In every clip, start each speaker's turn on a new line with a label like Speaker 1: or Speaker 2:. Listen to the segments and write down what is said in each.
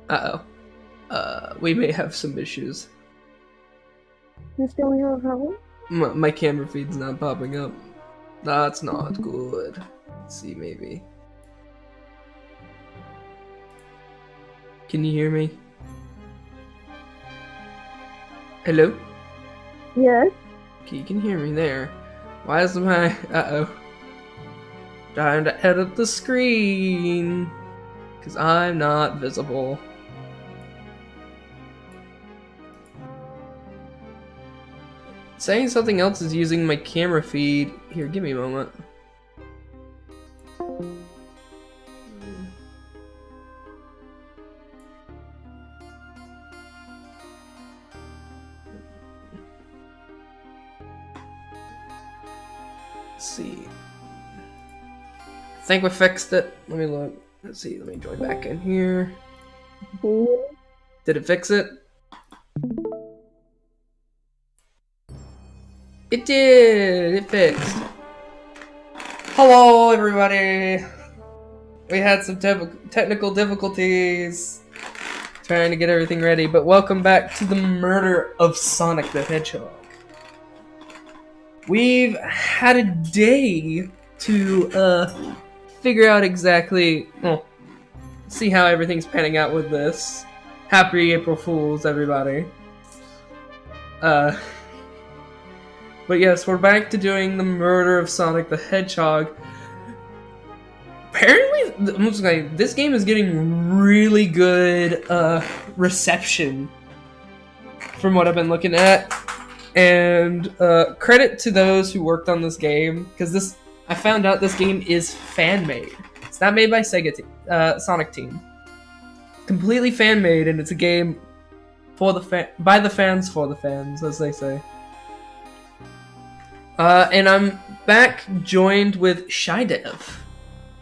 Speaker 1: Uh-oh. We may have some issues.
Speaker 2: What's going on, Howard?
Speaker 1: My camera feed's not popping up. That's not good. Let's see, maybe. Can you hear me? Hello?
Speaker 2: Yes.
Speaker 1: Okay, you can hear me there. Why is my... Uh-oh. Trying to edit the screen. Because I'm not visible. Saying something else is using my camera feed. Here, give me a moment. Let's see. I think we fixed it. Let me look. Let's see. Let me join back in here. Did it fix it? It did! It fixed. Hello, everybody! We had some technical difficulties trying to get everything ready, but welcome back to the murder of Sonic the Hedgehog. We've had a day to figure out exactly, well, see how everything's panning out with this. Happy April Fools, everybody. But yes, we're back to doing the murder of Sonic the Hedgehog. Apparently, this game is getting really good reception from what I've been looking at. And credit to those who worked on this game, because I found out this game is fan-made. It's not made by Sonic Team. Completely fan-made, and it's a game for by the fans for the fans, as they say. And I'm back joined with Shydev.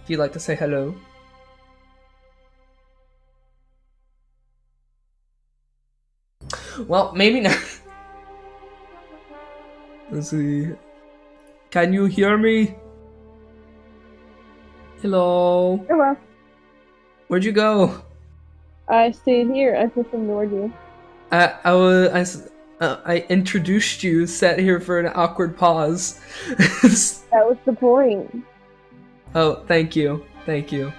Speaker 1: If you'd like to say hello. Well, maybe not. Let's see. Can you hear me? Hello.
Speaker 2: Hello.
Speaker 1: Where'd you go?
Speaker 2: I stayed here. I just ignored you.
Speaker 1: I introduced you, sat here for an awkward pause.
Speaker 2: That was the point.
Speaker 1: Oh, thank you. Thank you.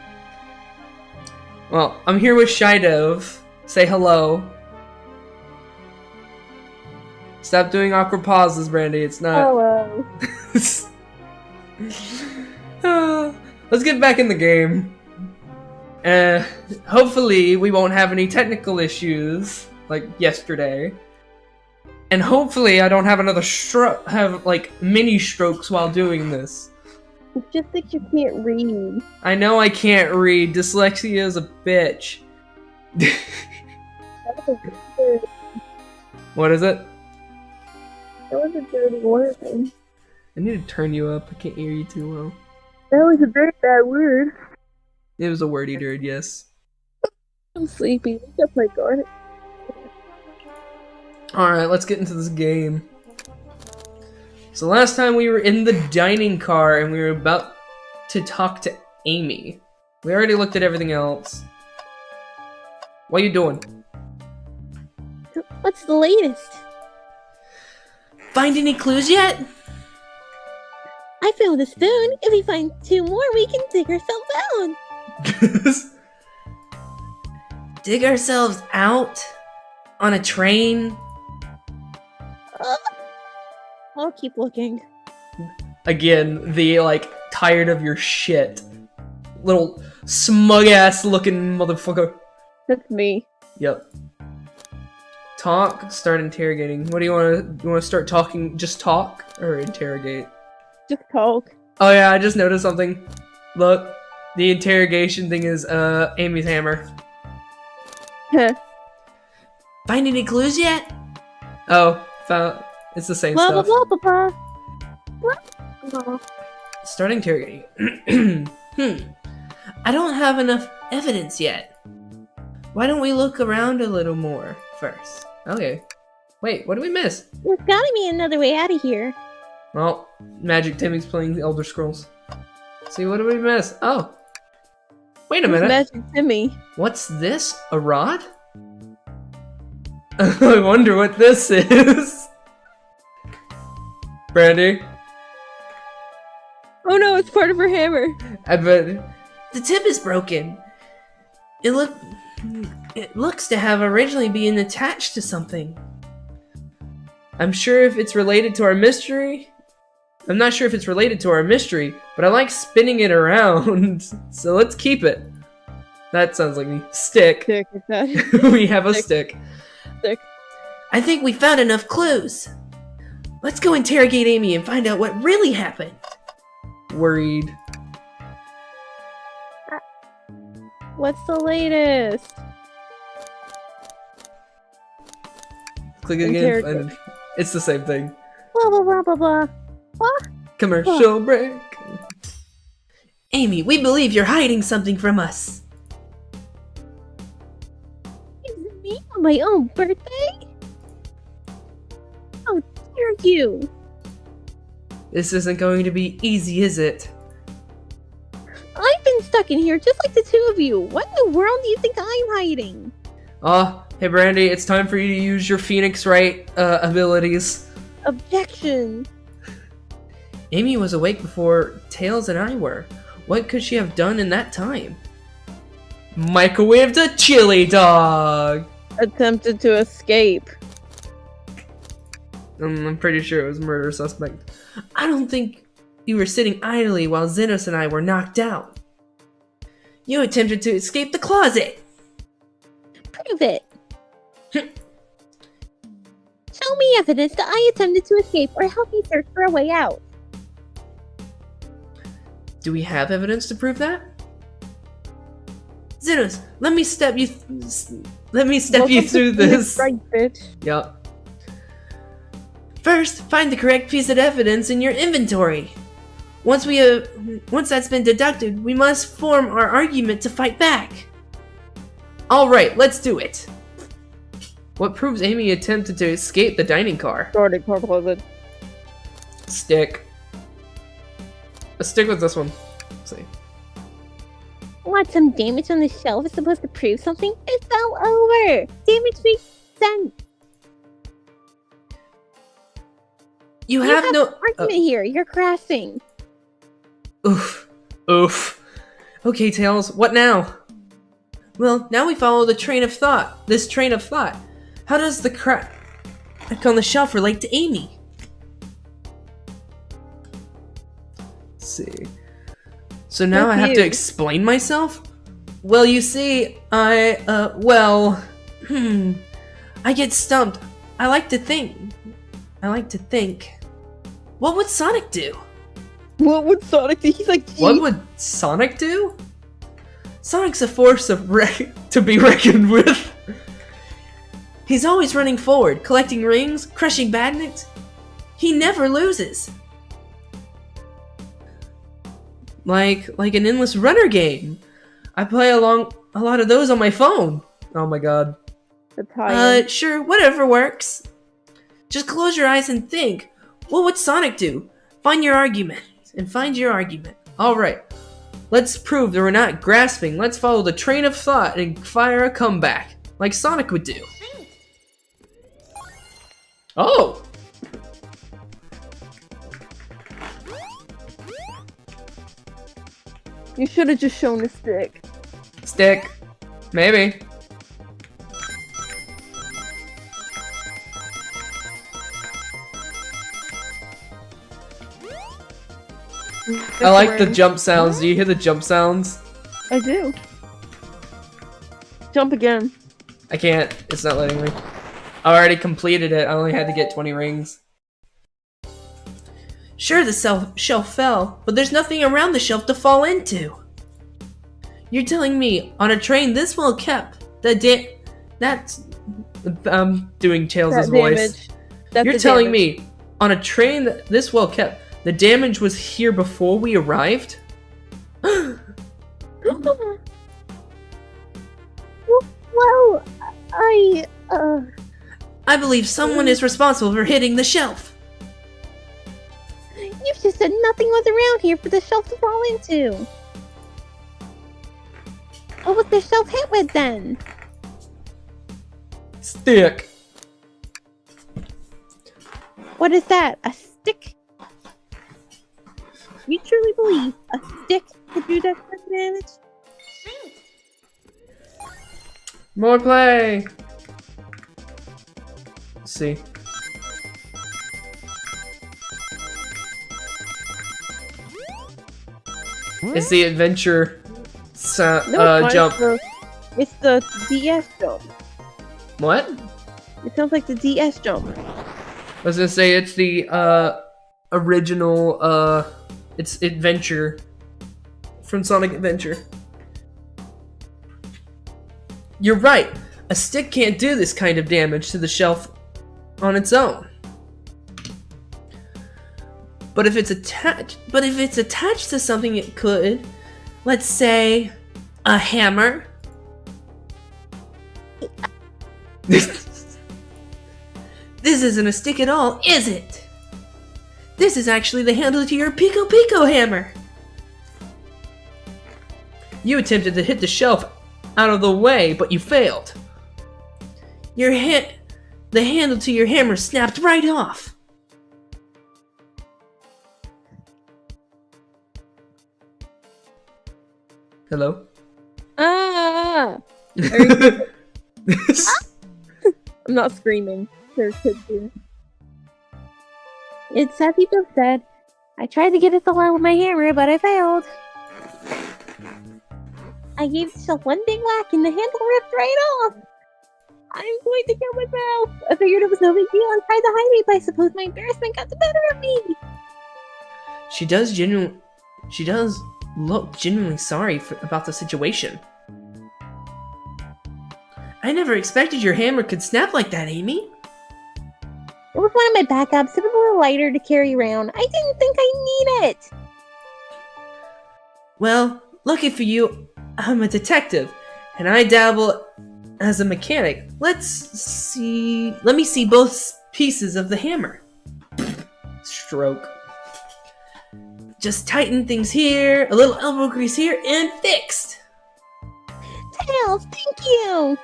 Speaker 1: Well, I'm here with Shydev. Say hello. Stop doing awkward pauses, Brandy. It's not...
Speaker 2: Hello.
Speaker 1: Let's get back in the game. Hopefully we won't have any technical issues like yesterday. And hopefully I don't have another mini strokes while doing this.
Speaker 2: It's just that you can't read.
Speaker 1: I know I can't read. Dyslexia is a bitch.
Speaker 2: That was a dirty,
Speaker 1: What is it?
Speaker 2: that was a dirty word.
Speaker 1: I need to turn you up. I can't hear you too well.
Speaker 2: That was a very bad word.
Speaker 1: It was a wordy dird, yes.
Speaker 2: I'm sleepy. Wake up, my god.
Speaker 1: Alright, let's get into this game. So last time we were in the dining car and we were about to talk to Amy. We already looked at everything else. What are you doing?
Speaker 2: What's the latest?
Speaker 1: Find any clues yet?
Speaker 2: I found a spoon. If we find 2 more, we can dig ourselves out.
Speaker 1: Dig ourselves out? On a train?
Speaker 2: I'll keep looking.
Speaker 1: Again, the, tired of your shit. Little smug-ass looking motherfucker.
Speaker 2: That's me.
Speaker 1: Yep. Talk, start interrogating. What do you want to start talking? Just talk? Or interrogate?
Speaker 2: Just talk.
Speaker 1: Oh yeah, I just noticed something. Look, the interrogation thing is, Amy's hammer.
Speaker 2: Heh.
Speaker 1: Find any clues yet? Oh, found. It's the same
Speaker 2: Blah, blah,
Speaker 1: stuff.
Speaker 2: blah, blah, blah. Blah, blah.
Speaker 1: Start interrogating. I don't have enough evidence yet. Why don't we look around a little more first? Okay. Wait, what did we miss?
Speaker 2: There's gotta be another way out of here.
Speaker 1: Well, Magic Timmy's playing the Elder Scrolls. See, what did we miss? Oh. Wait a minute.
Speaker 2: Magic Timmy.
Speaker 1: What's this? A rod? I wonder what this is. Brandy?
Speaker 2: Oh no, it's part of her hammer.
Speaker 1: I bet. The tip is broken. It looks to have originally been attached to something. I'm sure if it's related to our mystery. I'm not sure if it's related to our mystery, but I like spinning it around. So let's keep it. That sounds like me. Stick.
Speaker 2: Stick with that.
Speaker 1: We have a stick.
Speaker 2: Stick.
Speaker 3: I think we found enough clues. Let's go interrogate Amy and find out what really happened.
Speaker 1: Worried.
Speaker 2: What's the latest?
Speaker 1: Click it again. And it's the same thing.
Speaker 2: Blah blah blah blah blah.
Speaker 1: Commercial break.
Speaker 3: Amy, we believe you're hiding something from us.
Speaker 2: It's me on my own birthday? How dare you?
Speaker 1: This isn't going to be easy, is it?
Speaker 2: I've been stuck in here just like the two of you. What in the world do you think I'm hiding?
Speaker 1: Hey Brandy, it's time for you to use your Phoenix Wright abilities.
Speaker 2: Objection.
Speaker 1: Amy was awake before Tails and I were. What could she have done in that time? Microwaved a chili dog!
Speaker 2: Attempted to escape.
Speaker 1: I'm pretty sure it was murder suspect. I don't think you were sitting idly while Xenos and I were knocked out.
Speaker 3: You attempted to escape the closet.
Speaker 2: Prove it. Show me evidence that I attempted to escape or help you search for a way out.
Speaker 1: Do we have evidence to prove that?
Speaker 3: Xenos, let me step you
Speaker 2: Welcome
Speaker 3: through
Speaker 2: to
Speaker 3: this.
Speaker 2: Right, bitch.
Speaker 1: Yup.
Speaker 3: First, find the correct piece of evidence in your inventory. Once that's been deducted, we must form our argument to fight back.
Speaker 1: Alright, let's do it. What proves Amy attempted to escape the dining car?
Speaker 2: Sorted car closet.
Speaker 1: Stick. Let's stick with this one. Let's see.
Speaker 2: What, some damage on the shelf is supposed to prove something? It fell over! Damage makes sense!
Speaker 3: You
Speaker 2: You
Speaker 3: have no
Speaker 2: argument here, you're crashing.
Speaker 1: Oof. Oof. Okay, Tails, what now?
Speaker 3: Well, now we follow the train of thought. This train of thought. How does the crack on the shelf relate to Amy?
Speaker 1: Let's see. So now I have to explain myself? Well, you see, I
Speaker 3: get stumped. I like to think. What would Sonic do?
Speaker 2: What would Sonic do? He's like, gee.
Speaker 1: What would Sonic do?
Speaker 3: Sonic's a force to be reckoned with. He's always running forward, collecting rings, crushing badniks. He never loses. Like an endless runner game. I play a lot of those on my phone.
Speaker 1: Oh my god.
Speaker 3: Sure, whatever works. Just close your eyes and think. What would Sonic do? Find your argument.
Speaker 1: Alright. Let's prove that we're not grasping. Let's follow the train of thought and fire a comeback. Like Sonic would do. Oh!
Speaker 2: You should have just shown the stick.
Speaker 1: Stick. Maybe. I like the jump sounds. Do you hear the jump sounds?
Speaker 2: I do. Jump again.
Speaker 1: I can't. It's not letting me. I already completed it. I only had to get 20 rings.
Speaker 3: Sure, the shelf fell, but there's nothing around the shelf to fall into. You're telling me on a train this well kept,
Speaker 1: I'm doing Tails' voice. You're telling me on a train this well kept, the damage was here before we arrived?
Speaker 2: Well,
Speaker 3: I believe someone is responsible for hitting the shelf.
Speaker 2: You've just said nothing was around here for the shelf to fall into. What was the shelf hit with then?
Speaker 1: Stick.
Speaker 2: What is that? A stick? You truly believe a stick could do that kind of damage?
Speaker 1: More play. Let's see. It's the adventure jump.
Speaker 2: It's the DS jump.
Speaker 1: What?
Speaker 2: It sounds like the DS jump.
Speaker 1: I was gonna say it's the original it's adventure from Sonic Adventure. You're right. A stick can't do this kind of damage to the shelf on its own. But if it's attached to something, it could. Let's say a hammer. This isn't a stick at all, is it? This is actually the handle to your Pico Pico hammer. You attempted to hit the shelf out of the way, but you failed. The handle to your hammer snapped right off. Hello?
Speaker 2: Ah! I'm not screaming. There's kids here. It's sad people said, I tried to get it to line with my hammer, but I failed. I gave the shelf one big whack and the handle ripped right off. I'm going to kill myself. I figured it was no big deal and tried to hide it, but I suppose my embarrassment got the better of me.
Speaker 1: She does look genuinely sorry about the situation. I never expected your hammer could snap like that, Amy.
Speaker 2: It was one of my backups. It was a little lighter to carry around. I didn't think I need it.
Speaker 1: Well, lucky for you, I'm a detective, and I dabble as a mechanic. Let me see both pieces of the hammer. Stroke. Just tighten things here, a little elbow grease here, and fixed!
Speaker 2: Tails, thank you!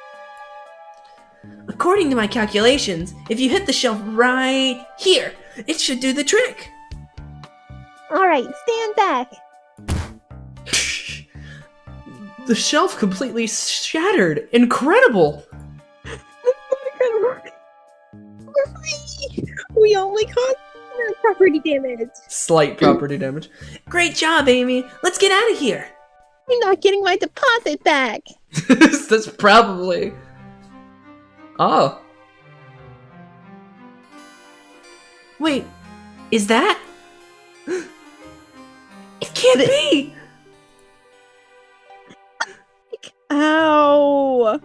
Speaker 1: According to my calculations, if you hit the shelf right here, it should do the trick.
Speaker 2: Alright, stand back.
Speaker 1: The shelf completely shattered. Incredible!
Speaker 2: We're free! We only caused property damage.
Speaker 1: Slight property damage. Great job, Amy. Let's get out of here.
Speaker 2: I'm not getting my deposit back.
Speaker 1: That's probably... Oh. Wait, is that? It can't be!
Speaker 2: Ow!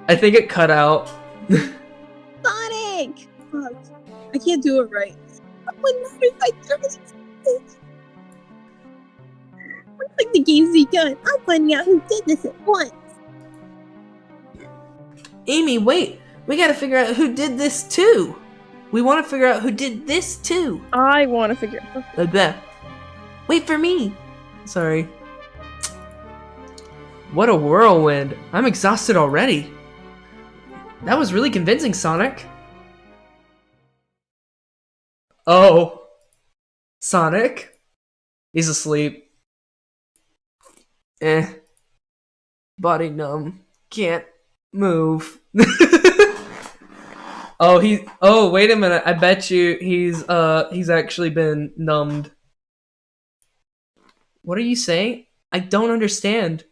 Speaker 3: I think it cut out.
Speaker 2: Sonic! Fuck. I can't do it right. What matters? I totally it. Looks like the game's begun. I'm finding out who did this at once.
Speaker 1: Amy, wait! We gotta figure out who did this too! We wanna figure out who did this too!
Speaker 2: I want to figure out.
Speaker 1: Wait for me! Sorry. What a whirlwind! I'm exhausted already! That was really convincing, Sonic! Oh! Sonic? He's asleep. Body numb. Can't move. Oh, wait a minute. I bet you he's actually been numbed. What are you saying? I don't understand.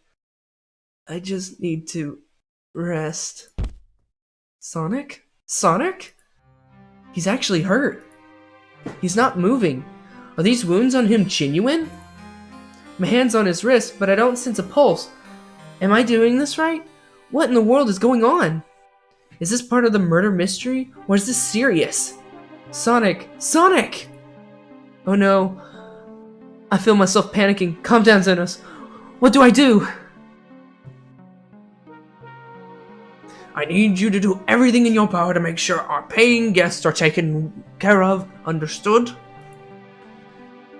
Speaker 1: I just need to rest. Sonic? Sonic? He's actually hurt. He's not moving. Are these wounds on him genuine? My hand's on his wrist, but I don't sense a pulse. Am I doing this right? What in the world is going on? Is this part of the murder mystery, or is this serious? Sonic! Sonic! Oh no. I feel myself panicking. Calm down, Xenos. What do I do? I need you to do everything in your power to make sure our paying guests are taken care of. Understood?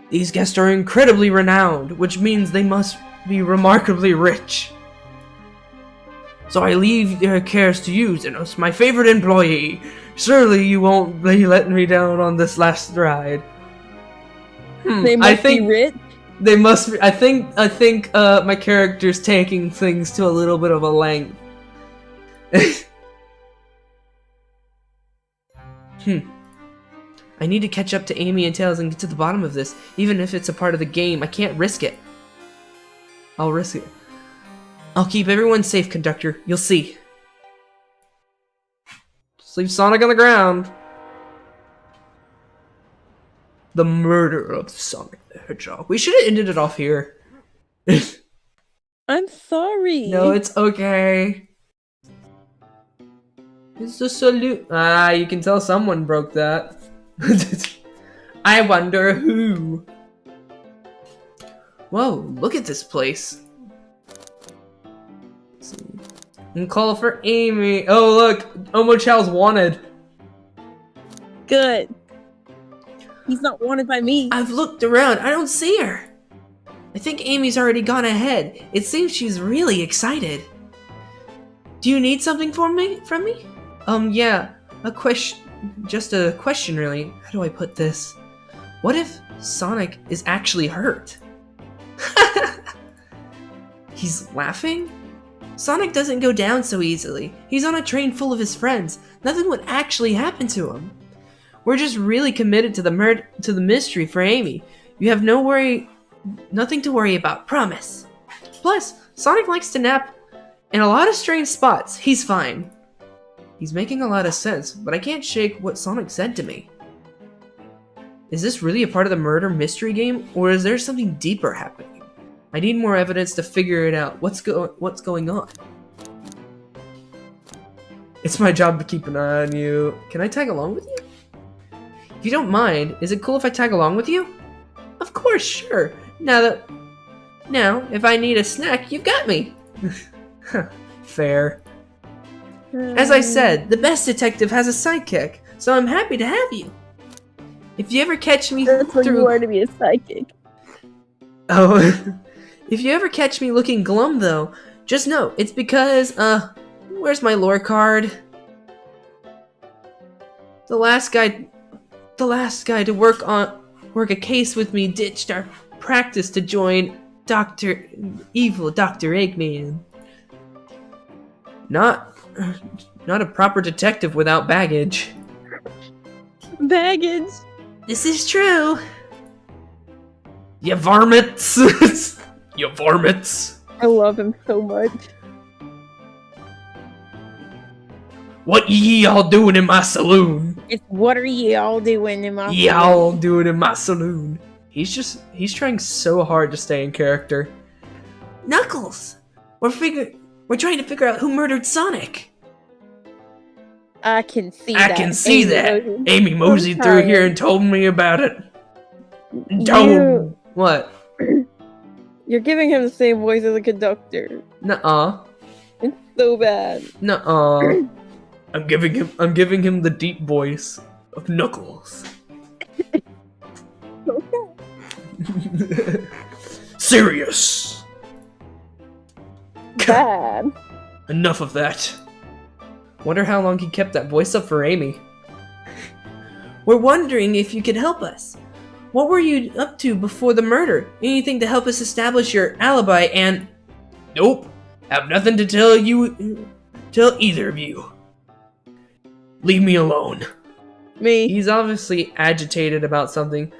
Speaker 1: These guests are incredibly renowned, which means they must be remarkably rich.
Speaker 3: so I leave your cares to you, Zenos, my favorite employee. Surely you won't be letting me down on this last ride.
Speaker 2: They must be rich.
Speaker 3: They must be. I think my character's taking things to a little bit of a length. I need to catch up to Amy and Tails and get to the bottom of this. Even if it's a part of the game, I can't risk it. I'll risk it. I'll keep everyone safe, conductor. You'll see. Just leave Sonic on the ground. The murder of Sonic the Hedgehog. We should have ended it off here.
Speaker 2: I'm sorry.
Speaker 3: No, it's okay. It's a salute. Ah, you can tell someone broke that. I wonder who. Whoa, look at this place. Let's see. And call for Amy. Oh, look. Omochow's wanted.
Speaker 2: Good. He's not wanted by me.
Speaker 3: I've looked around. I don't see her. I think Amy's already gone ahead. It seems she's really excited. Do you need something from me? Yeah. Just a question, really. How do I put this? What if Sonic is actually hurt? He's laughing? Sonic doesn't go down so easily. He's on a train full of his friends. Nothing would actually happen to him. We're just really committed to the mystery for Amy. You have nothing to worry about, promise. Plus, Sonic likes to nap in a lot of strange spots. He's fine. He's making a lot of sense, but I can't shake what Sonic said to me. Is this really a part of the murder mystery game, or is there something deeper happening? I need more evidence to figure it out. What's going on? It's my job to keep an eye on you. Can I tag along with you? If you don't mind, is it cool if I tag along with you? Of course, sure. Now, if I need a snack, you've got me. Fair. As I said, the best detective has a sidekick, so I'm happy to have you. If you ever catch me
Speaker 2: That's what you are to be a psychic.
Speaker 3: Oh, if you ever catch me looking glum, though, just know it's because, where's my lore card? The last guy to work a case with me ditched our practice to join Evil Dr. Eggman. Not a proper detective without baggage.
Speaker 2: Baggage.
Speaker 3: This is true. You varmints. You varmints.
Speaker 2: I love him so much.
Speaker 3: What ye all doing in my saloon?
Speaker 2: It's what are ye all doing in my
Speaker 3: Y'all doing in my saloon? He's trying so hard to stay in character. Knuckles! We're trying to figure out who murdered Sonic.
Speaker 2: I can see that.
Speaker 3: Amy moseyed through here and told me about it. What?
Speaker 2: You're giving him the same voice as a conductor.
Speaker 3: Nuh-uh.
Speaker 2: It's so bad.
Speaker 3: Nuh-uh. I'm giving him the deep voice of Knuckles.
Speaker 2: Okay.
Speaker 3: Serious.
Speaker 2: Bad.
Speaker 3: Enough of that. Wonder how long he kept that voice up for Amy. We're wondering if you could help us. What were you up to before the murder? Anything to help us establish your alibi and... Nope. Have nothing to tell either of you. Leave me alone.
Speaker 2: Me.
Speaker 3: He's obviously agitated about something,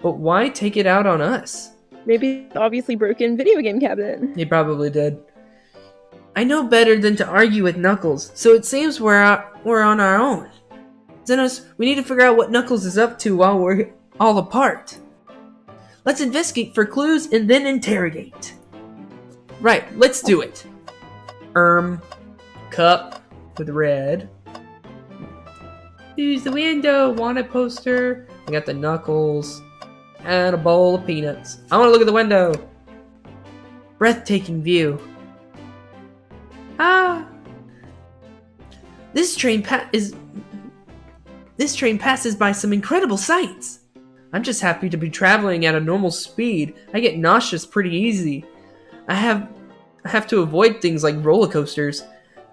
Speaker 3: but why take it out on us?
Speaker 2: Maybe obviously broken video game cabinet.
Speaker 3: He probably did. I know better than to argue with Knuckles, so it seems we're on our own. Zenos, we need to figure out what Knuckles is up to while we're all apart. Let's investigate for clues and then interrogate. Right, let's do it. Cup with red. Use the window, want a poster. I got the Knuckles and a bowl of peanuts. I want to look at the window. Breathtaking view. Ah. This train passes by some incredible sights. I'm just happy to be traveling at a normal speed. I get nauseous pretty easy. I have to avoid things like roller coasters.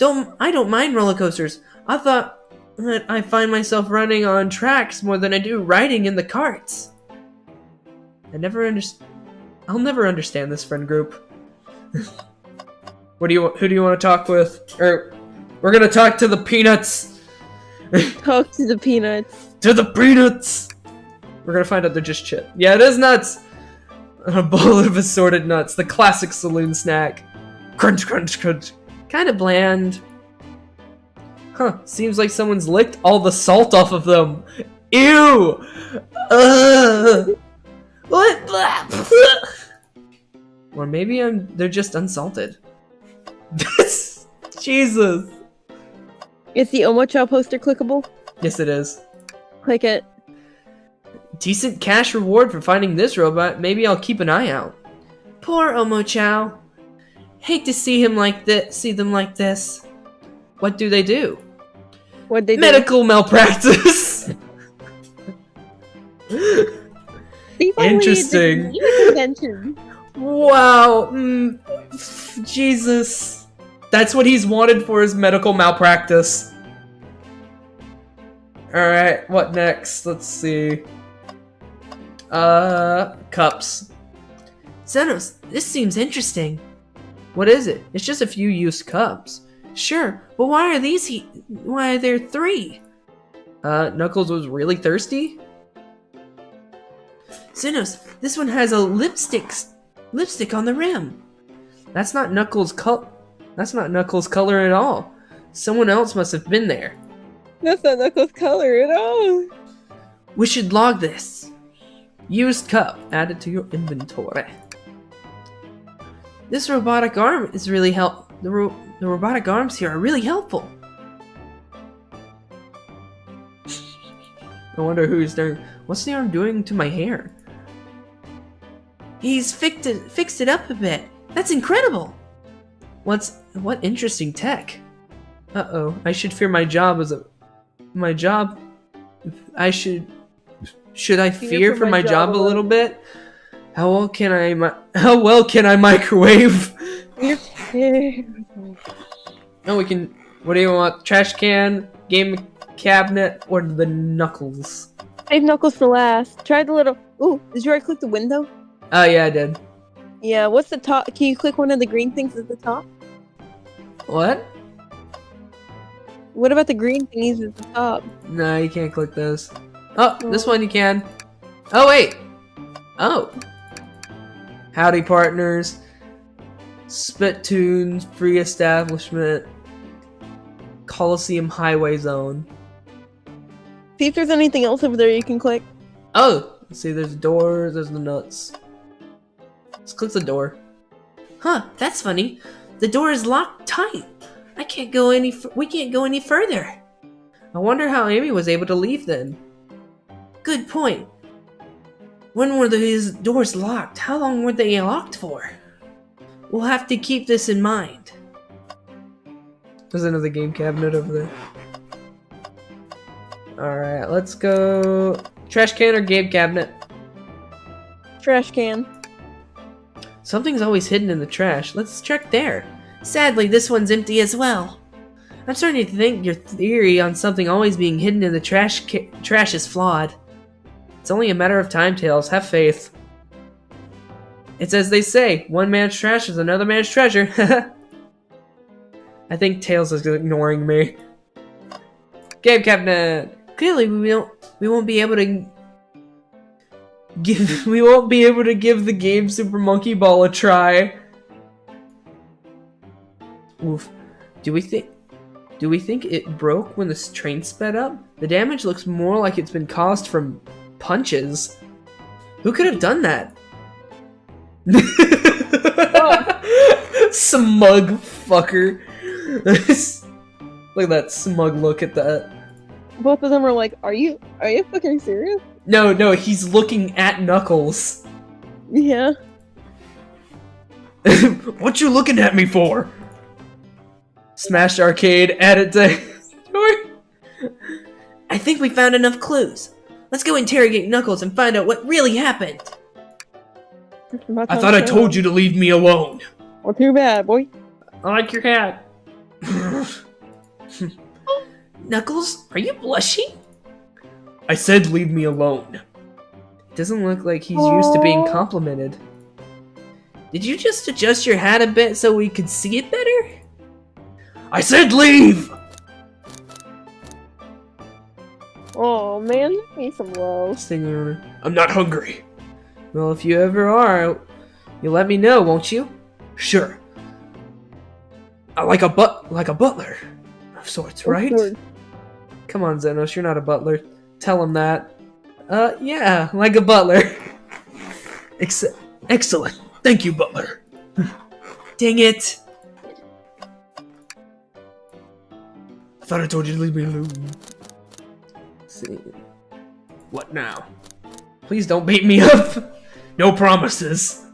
Speaker 3: I don't mind roller coasters. I thought that I find myself running on tracks more than I do riding in the carts. I'll never understand this friend group. Who do you want to talk with? Or we're gonna talk to the peanuts.
Speaker 2: Talk to the peanuts.
Speaker 3: To the peanuts. We're gonna find out they're just chip. Yeah, it is nuts. A bowl of assorted nuts, the classic saloon snack. Crunch, crunch, crunch. Kind of bland. Huh, seems like someone's licked all the salt off of them. Ew! What? Or maybe they're just unsalted. Jesus.
Speaker 2: Is the Omochao poster clickable?
Speaker 3: Yes, it is.
Speaker 2: Click it.
Speaker 3: Decent cash reward for finding this robot. Maybe I'll keep an eye out. Poor Omochao. Hate to see them like this. What do they do?
Speaker 2: What'd they do?
Speaker 3: Medical malpractice. Interesting.
Speaker 2: Convention.
Speaker 3: Wow. Jesus. That's what he's wanted for his medical malpractice. Alright, what next? Let's see. Cups. Xenos, this seems interesting. What is it? It's just a few used cups. Sure, but why are there 3? Knuckles was really thirsty? Xenos, this one has a lipstick on the rim. That's not Knuckles' color at all. Someone else must have been there.
Speaker 2: That's not Knuckles' color at all.
Speaker 3: We should log this. Used cup added to your inventory. This robotic arm is really the robotic arms here are really helpful. I wonder what's the arm doing to my hair? He's fixed it up a bit. That's incredible. What interesting tech. Uh-oh, I should fear my job should I fear for my job a little bit? How well can I microwave?
Speaker 2: You're terrible.
Speaker 3: Oh, what do you want? Trash can, game cabinet, or the Knuckles?
Speaker 2: Save Knuckles for last. Try the little... Ooh, did you already click the window?
Speaker 3: Oh, yeah, I did.
Speaker 2: Yeah, what's the top? Can you click one of the green things at the top?
Speaker 3: What?
Speaker 2: What about the green thingies at the top?
Speaker 3: No, you can't click those. Oh, this one you can. Oh, wait. Oh. Howdy, partners. Spittoons, free establishment. Coliseum Highway Zone.
Speaker 2: See if there's anything else over there you can click.
Speaker 3: Oh! See, there's a door, there's the nuts. Let's click the door. Huh, that's funny. The door is locked tight. We can't go any further. I wonder how Amy was able to leave then. Good point. When were these doors locked? How long were they locked for? We'll have to keep this in mind. There's another game cabinet over there. Alright, let's go... Trash can or game cabinet?
Speaker 2: Trash can.
Speaker 3: Something's always hidden in the trash. Let's check there. Sadly, this one's empty as well. I'm starting to think your theory on something always being hidden in the trash is flawed. It's only a matter of time, Tails. Have faith. It's as they say, one man's trash is another man's treasure. I think Tails is ignoring me. Game cabinet. Clearly, we won't be able to give the game Super Monkey Ball a try. Oof. Do we think it broke when this train sped up? The damage looks more like it's been caused from punches. Who could have done that? Smug fucker. Look at that smug look at that.
Speaker 2: Both of them are like, are you fucking serious?
Speaker 3: No, he's looking at Knuckles.
Speaker 2: Yeah.
Speaker 3: What you looking at me for? Smash Arcade, added to... I think we found enough clues. Let's go interrogate Knuckles and find out what really happened. I thought I told you to leave me alone.
Speaker 2: Well, too bad, boy.
Speaker 3: I like your cat. Knuckles, are you blushing?
Speaker 1: I said leave me alone.
Speaker 3: Doesn't look like he's used to being complimented. Did you just adjust your hat a bit so we could see it better?
Speaker 1: I said leave!
Speaker 2: Oh man, give me some love.
Speaker 1: I'm not hungry.
Speaker 3: Well, if you ever are, you'll let me know, won't you?
Speaker 1: Sure. Like a butler of sorts, right?
Speaker 2: Of course.
Speaker 3: Come on, Zenos, you're not a butler. Tell him that. Yeah, like a butler.
Speaker 1: Excellent. Thank you, butler.
Speaker 3: Dang it.
Speaker 1: I thought I told you to leave me alone.
Speaker 3: See.
Speaker 1: What now?
Speaker 3: Please don't beat me up.
Speaker 1: No promises.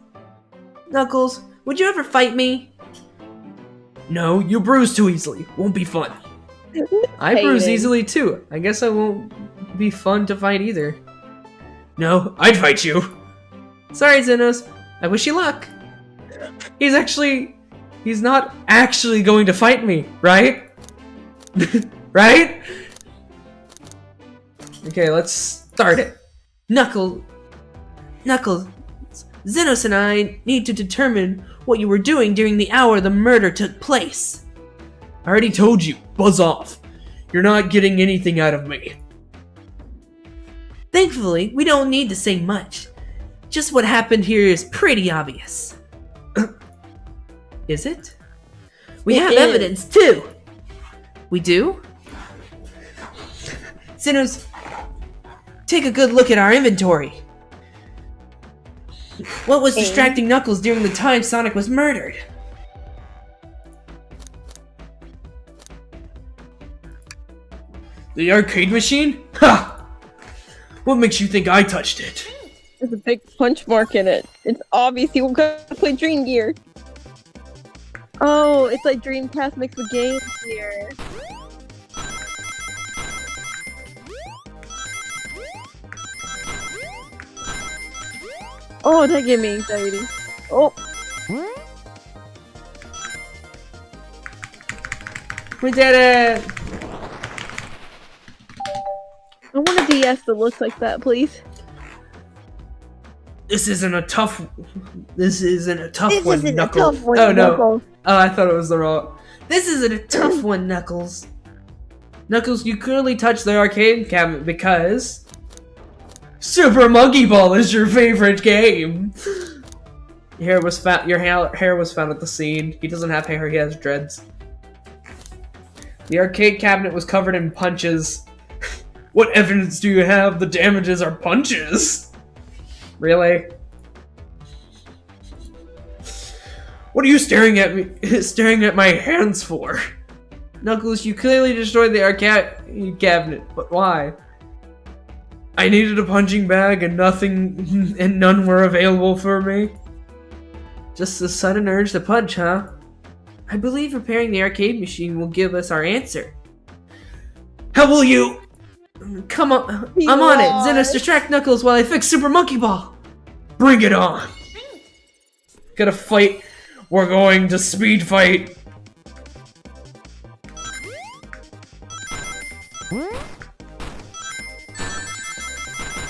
Speaker 3: Knuckles, would you ever fight me?
Speaker 1: No, you bruise too easily. Won't be fun.
Speaker 3: I bruise
Speaker 2: Hating.
Speaker 3: easily too. I guess I won't be fun to fight either.
Speaker 1: No, I'd fight you.
Speaker 3: Sorry, Zenos. I wish you luck.
Speaker 1: He's not actually going to fight me, right? Right?
Speaker 3: Okay, let's start it. Knuckles, Zenos and I need to determine what you were doing during the hour the murder took place.
Speaker 1: I already told you. Buzz off. You're not getting anything out of me.
Speaker 3: Thankfully, we don't need to say much. Just what happened here is pretty obvious. Is it? We
Speaker 2: It
Speaker 3: have
Speaker 2: is.
Speaker 3: evidence too. We do? Zenos, take a good look at our inventory. What was distracting Knuckles during the time Sonic was murdered?
Speaker 1: The arcade machine? Ha! What makes you think I touched it?
Speaker 2: There's a big punch mark in it. It's obvious you gotta play Dream Gear. Oh, it's like Dreamcast mixed with Game Gear. Oh, that gave me anxiety. Oh,
Speaker 3: We did it!
Speaker 2: I want a DS that looks like that, please.
Speaker 1: This isn't a tough one,
Speaker 2: isn't
Speaker 1: Knuckles.
Speaker 2: a tough one,
Speaker 3: Oh, no.
Speaker 2: Knuckles.
Speaker 3: Oh, I thought it was the wrong. This isn't a tough one, Knuckles. Knuckles, you clearly touched the arcade cabinet because
Speaker 1: Super Monkey Ball is your favorite game.
Speaker 3: your hair was found at the scene. He doesn't have hair, he has dreads. The arcade cabinet was covered in punches.
Speaker 1: What evidence do you have the damages are punches?
Speaker 3: Really?
Speaker 1: What are you staring at me? Staring at my hands for?
Speaker 3: Knuckles, you clearly destroyed the arcade cabinet, but why?
Speaker 1: I needed a punching bag and none were available for me.
Speaker 3: Just a sudden urge to punch, huh? I believe repairing the arcade machine will give us our answer.
Speaker 1: How will you?
Speaker 3: Come on,
Speaker 2: He
Speaker 3: I'm on it.
Speaker 2: lied.
Speaker 3: Zenos, distract Knuckles while I fix Super Monkey Ball.
Speaker 1: Bring it on. Gotta fight. We're going to speed fight.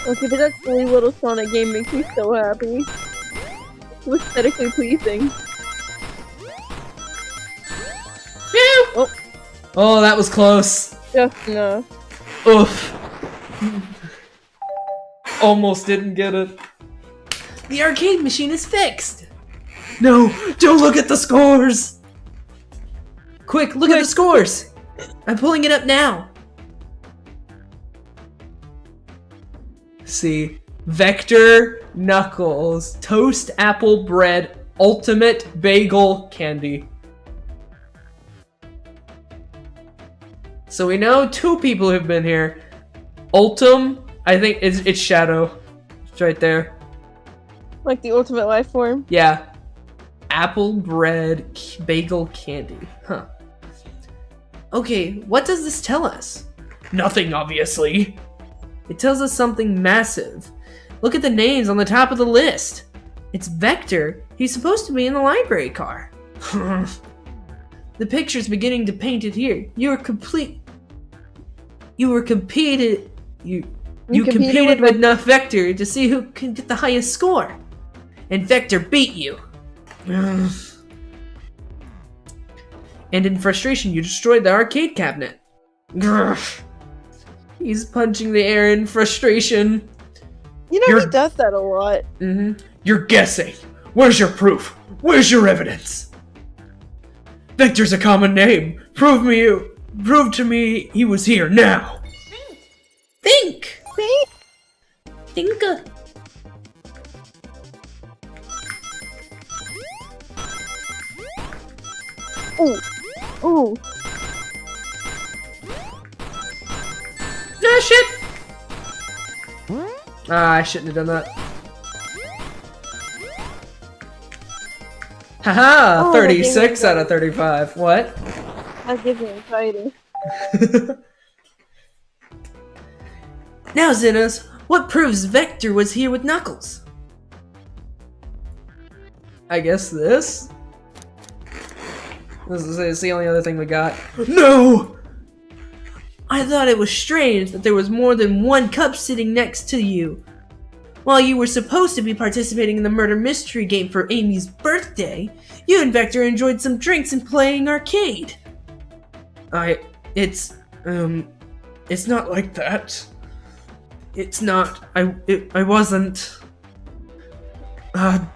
Speaker 2: Okay, but that silly little Sonic game makes me so happy. So aesthetically pleasing.
Speaker 3: Oh, that was close.
Speaker 2: Just enough.
Speaker 1: Oof. Almost didn't get it.
Speaker 3: The arcade machine is fixed.
Speaker 1: No, don't look at the scores.
Speaker 3: Quick, look at the scores. I'm pulling it up now. See, Vector, Knuckles, Toast Apple Bread, Ultimate Bagel Candy. So we know 2 people have been here. Ultim, I think it's Shadow. It's right there.
Speaker 2: Like the ultimate life form.
Speaker 3: Yeah. Apple Bread Bagel Candy. Huh. Okay, what does this tell us?
Speaker 1: Nothing, obviously.
Speaker 3: It tells us something massive. Look at the names on the top of the list. It's Vector. He's supposed to be in the library car. The picture's beginning to paint it here. You were competed. You
Speaker 2: competed
Speaker 3: competed
Speaker 2: with
Speaker 3: with Vector to see who can get the highest score, and Vector beat you. And in frustration, you destroyed the arcade cabinet. He's punching the air in frustration.
Speaker 2: You know, he does that a lot.
Speaker 1: You're guessing. Where's your proof? Where's your evidence? Vector's a common name. Prove to me he was here now.
Speaker 3: Think!
Speaker 2: See?
Speaker 3: Think!
Speaker 2: Ooh. Ooh.
Speaker 3: Ah, shit!
Speaker 1: I shouldn't have done that. Haha!
Speaker 2: Oh,
Speaker 1: 36 out of 35. What?
Speaker 2: I'll give you anxiety.
Speaker 3: Now, Xenos, what proves Vector was here with Knuckles?
Speaker 1: I guess this? This is the only other thing we got. No!
Speaker 3: I thought it was strange that there was more than one cup sitting next to you. While you were supposed to be participating in the murder mystery game for Amy's birthday, you and Vector enjoyed some drinks and playing arcade.
Speaker 1: It's not like that. It's not. I wasn't.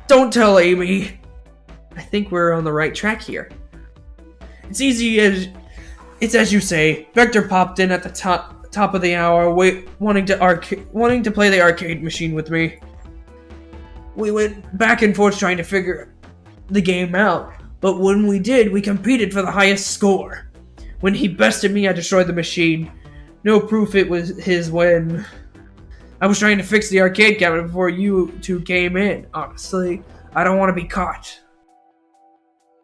Speaker 1: Don't tell Amy. I think we're on the right track here. It's as you say. Vector popped in at the top of the hour, wanting to play the arcade machine with me. We went back and forth trying to figure the game out, but when we did, we competed for the highest score. When he bested me, I destroyed the machine. No proof it was his when I was trying to fix the arcade cabinet before you two came in. Honestly, I don't want to be caught.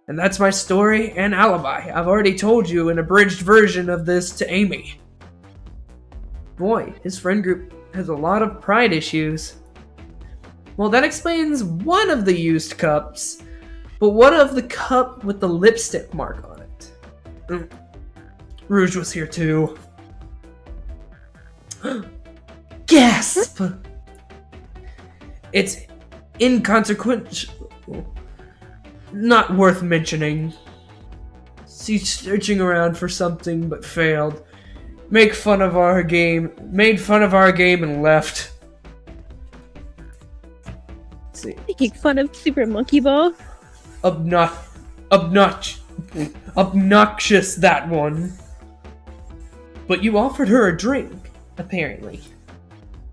Speaker 1: And that's my story and alibi. I've already told you an abridged version of this to Amy. Boy, his friend group has a lot of pride issues. Well, that explains one of the used cups, but what of the cup with the lipstick mark on it? Rouge was here too. Gasp! It's inconsequential. Not worth mentioning. She's searching around for something but failed. Made fun of our game and left. Let's see.
Speaker 2: Making fun of Super Monkey Ball.
Speaker 1: Obnoxious, that one. But you offered her a drink, apparently.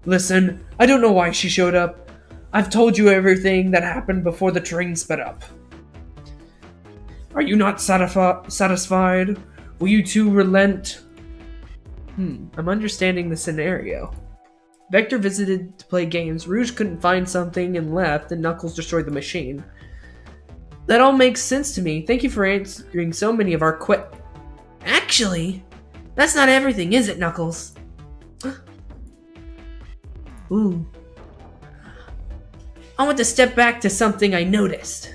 Speaker 1: Listen, I don't know why she showed up. I've told you everything that happened before the train sped up. Are you not satisfied? Will you two relent? I'm understanding the scenario. Vector visited to play games, Rouge couldn't find something and left, and Knuckles destroyed the machine. That all makes sense to me. Thank you for answering so many of our
Speaker 3: Actually, that's not everything, is it, Knuckles? Ooh. I want to step back to something I noticed.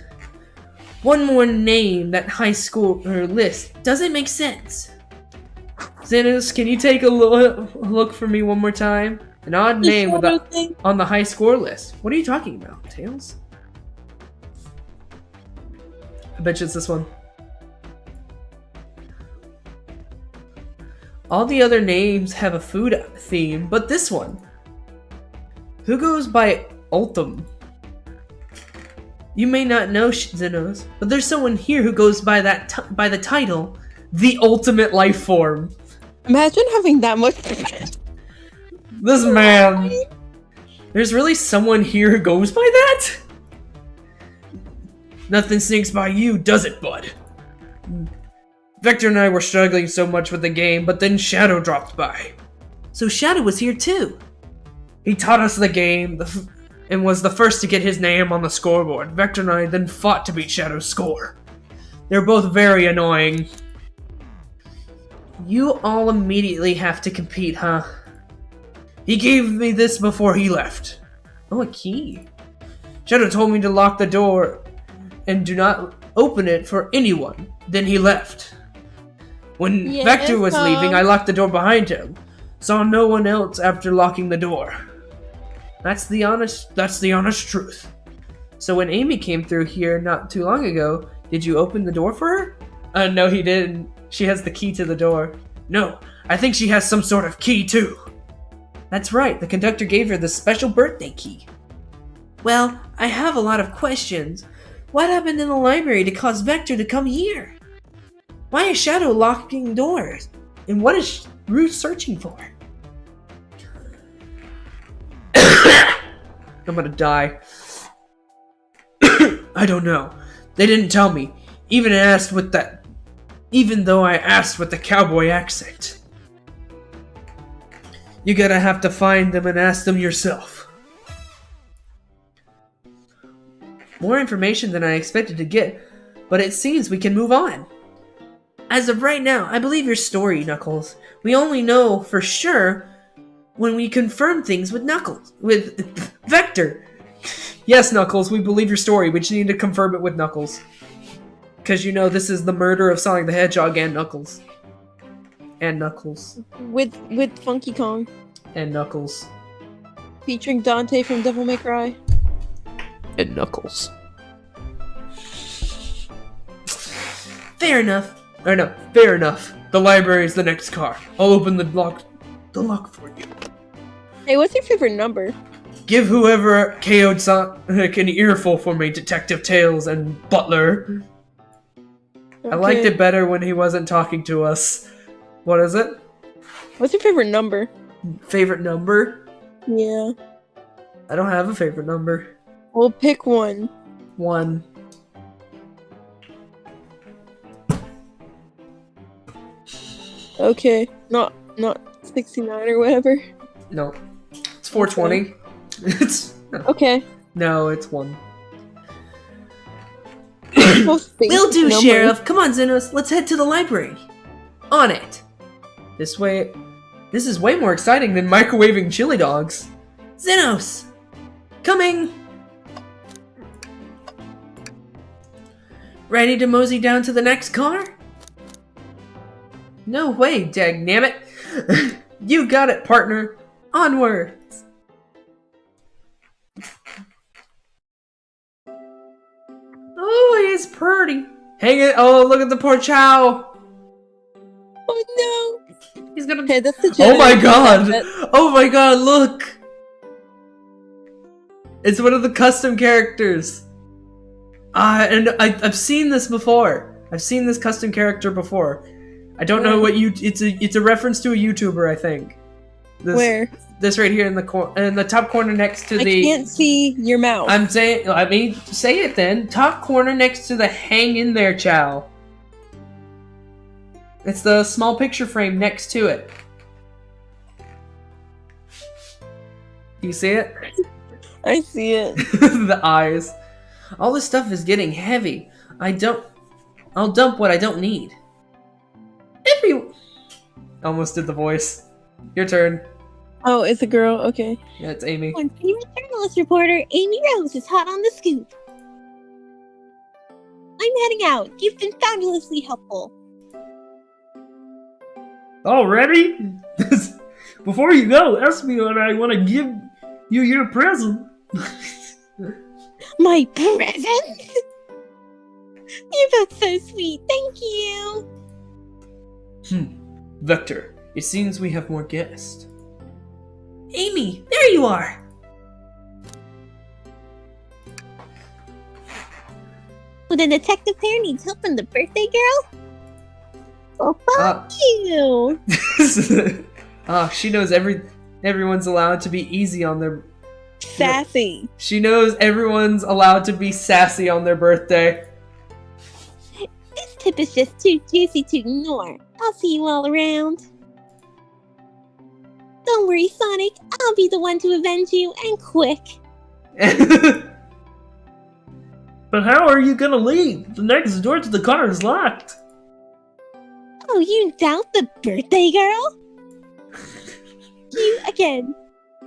Speaker 3: One more name that high school list doesn't make sense.
Speaker 1: Xenos, can you take a look for me one more time? An odd name on the high score list. What are you talking about, Tails? I bet you it's this one. All the other names have a food theme, but this one. Who goes by Ultim? You may not know, Xenos, but there's someone here who goes by by the title, The Ultimate Life Form.
Speaker 2: Imagine having that much.
Speaker 1: This man. There's really someone here who goes by that? Nothing sneaks by you, does it, bud? Vector and I were struggling so much with the game, but then Shadow dropped by.
Speaker 3: So Shadow was here too.
Speaker 1: He taught us the game and was the first to get his name on the scoreboard. Vector and I then fought to beat Shadow's score. They're both very annoying. You all immediately have to compete, huh? He gave me this before he left. Oh, a key. Shadow told me to lock the door and do not open it for anyone. Then he left. When Vector was leaving, I locked the door behind him. Saw no one else after locking the door. That's the honest truth. So when Amy came through here not too long ago, did you open the door for her? No, he didn't. She has the key to the door. No, I think she has some sort of key too. That's right, the conductor gave her the special birthday key.
Speaker 3: Well, I have a lot of questions. What happened in the library to cause Vector to come here? Why is Shadow locking doors? And what is Ruth searching for?
Speaker 1: I'm gonna die. I don't know. They didn't tell me. Even though I asked with the cowboy accent. You're gonna have to find them and ask them yourself.
Speaker 3: More information than I expected to get, but it seems we can move on. As of right now, I believe your story, Knuckles. We only know for sure when we confirm things with Vector.
Speaker 1: Yes, Knuckles, we believe your story. We just need to confirm it with Knuckles. Because you know this is the murder of Sonic the Hedgehog and Knuckles. And Knuckles.
Speaker 2: With Funky Kong.
Speaker 1: And Knuckles.
Speaker 2: Featuring Dante from Devil May Cry.
Speaker 1: And Knuckles.
Speaker 3: Fair enough.
Speaker 1: Or no, fair enough. The library is the next car. I'll open the lock for you.
Speaker 2: Hey, what's your favorite number?
Speaker 1: Give whoever KO'd Sonic an earful for me, Detective Tails and Butler.
Speaker 2: Okay.
Speaker 1: I liked it better when he wasn't talking to us. What is it?
Speaker 2: What's your favorite number?
Speaker 1: Favorite number?
Speaker 2: Yeah.
Speaker 1: I don't have a favorite number.
Speaker 2: We'll pick one.
Speaker 1: 1.
Speaker 2: Okay. Not 69 or whatever.
Speaker 1: No. It's 420. It's
Speaker 2: Okay.
Speaker 1: No, it's 1.
Speaker 3: Will do, Sheriff. Come on, Xenos. Let's head to the library. On it.
Speaker 1: This is way more exciting than microwaving chili dogs.
Speaker 3: Xenos! Coming! Ready to mosey down to the next car?
Speaker 1: No way, dagnammit. You got it, partner. Onwards. Oh, he's pretty. Hang it. Oh, look at the poor Chow.
Speaker 2: Oh no!
Speaker 1: He's gonna.
Speaker 2: Okay, that's the
Speaker 1: Oh my
Speaker 2: generator.
Speaker 1: god! Oh my god! Look. It's one of the custom characters. And I've seen this before. I've seen this custom character before. I don't know what it's a reference to a YouTuber, I think.
Speaker 2: Where?
Speaker 1: This right here in the top corner next to the.
Speaker 2: I can't see your mouth.
Speaker 1: I'm saying. I mean, say it then. Top corner next to the hang in there Chow. It's the small picture frame next to it. Do you see it?
Speaker 2: I see it.
Speaker 1: The eyes.
Speaker 3: All this stuff is getting heavy. I'll dump what I don't need.
Speaker 1: Almost did the voice. Your turn.
Speaker 2: Oh, it's a girl. Okay.
Speaker 1: Yeah, it's Amy.
Speaker 2: One favorite journalist reporter, Amy Rose, is hot on the scoop. I'm heading out. You've been fabulously helpful.
Speaker 4: Already? Before you go, ask me what I want to give you your present.
Speaker 2: My present? You're both so sweet. Thank you.
Speaker 1: Vector, it seems we have more guests.
Speaker 3: Amy, there you are!
Speaker 2: Well, the detective pair needs help from the birthday girl? Oh, fuck you!
Speaker 1: She knows everyone's allowed to be easy on their...
Speaker 2: Sassy.
Speaker 1: She knows everyone's allowed to be sassy on their birthday.
Speaker 2: This tip is just too juicy to ignore. I'll see you all around. Don't worry, Sonic. I'll be the one to avenge you, and quick.
Speaker 4: But how are you gonna leave? The next door to the car is locked.
Speaker 2: Oh, you doubt the birthday girl? You again.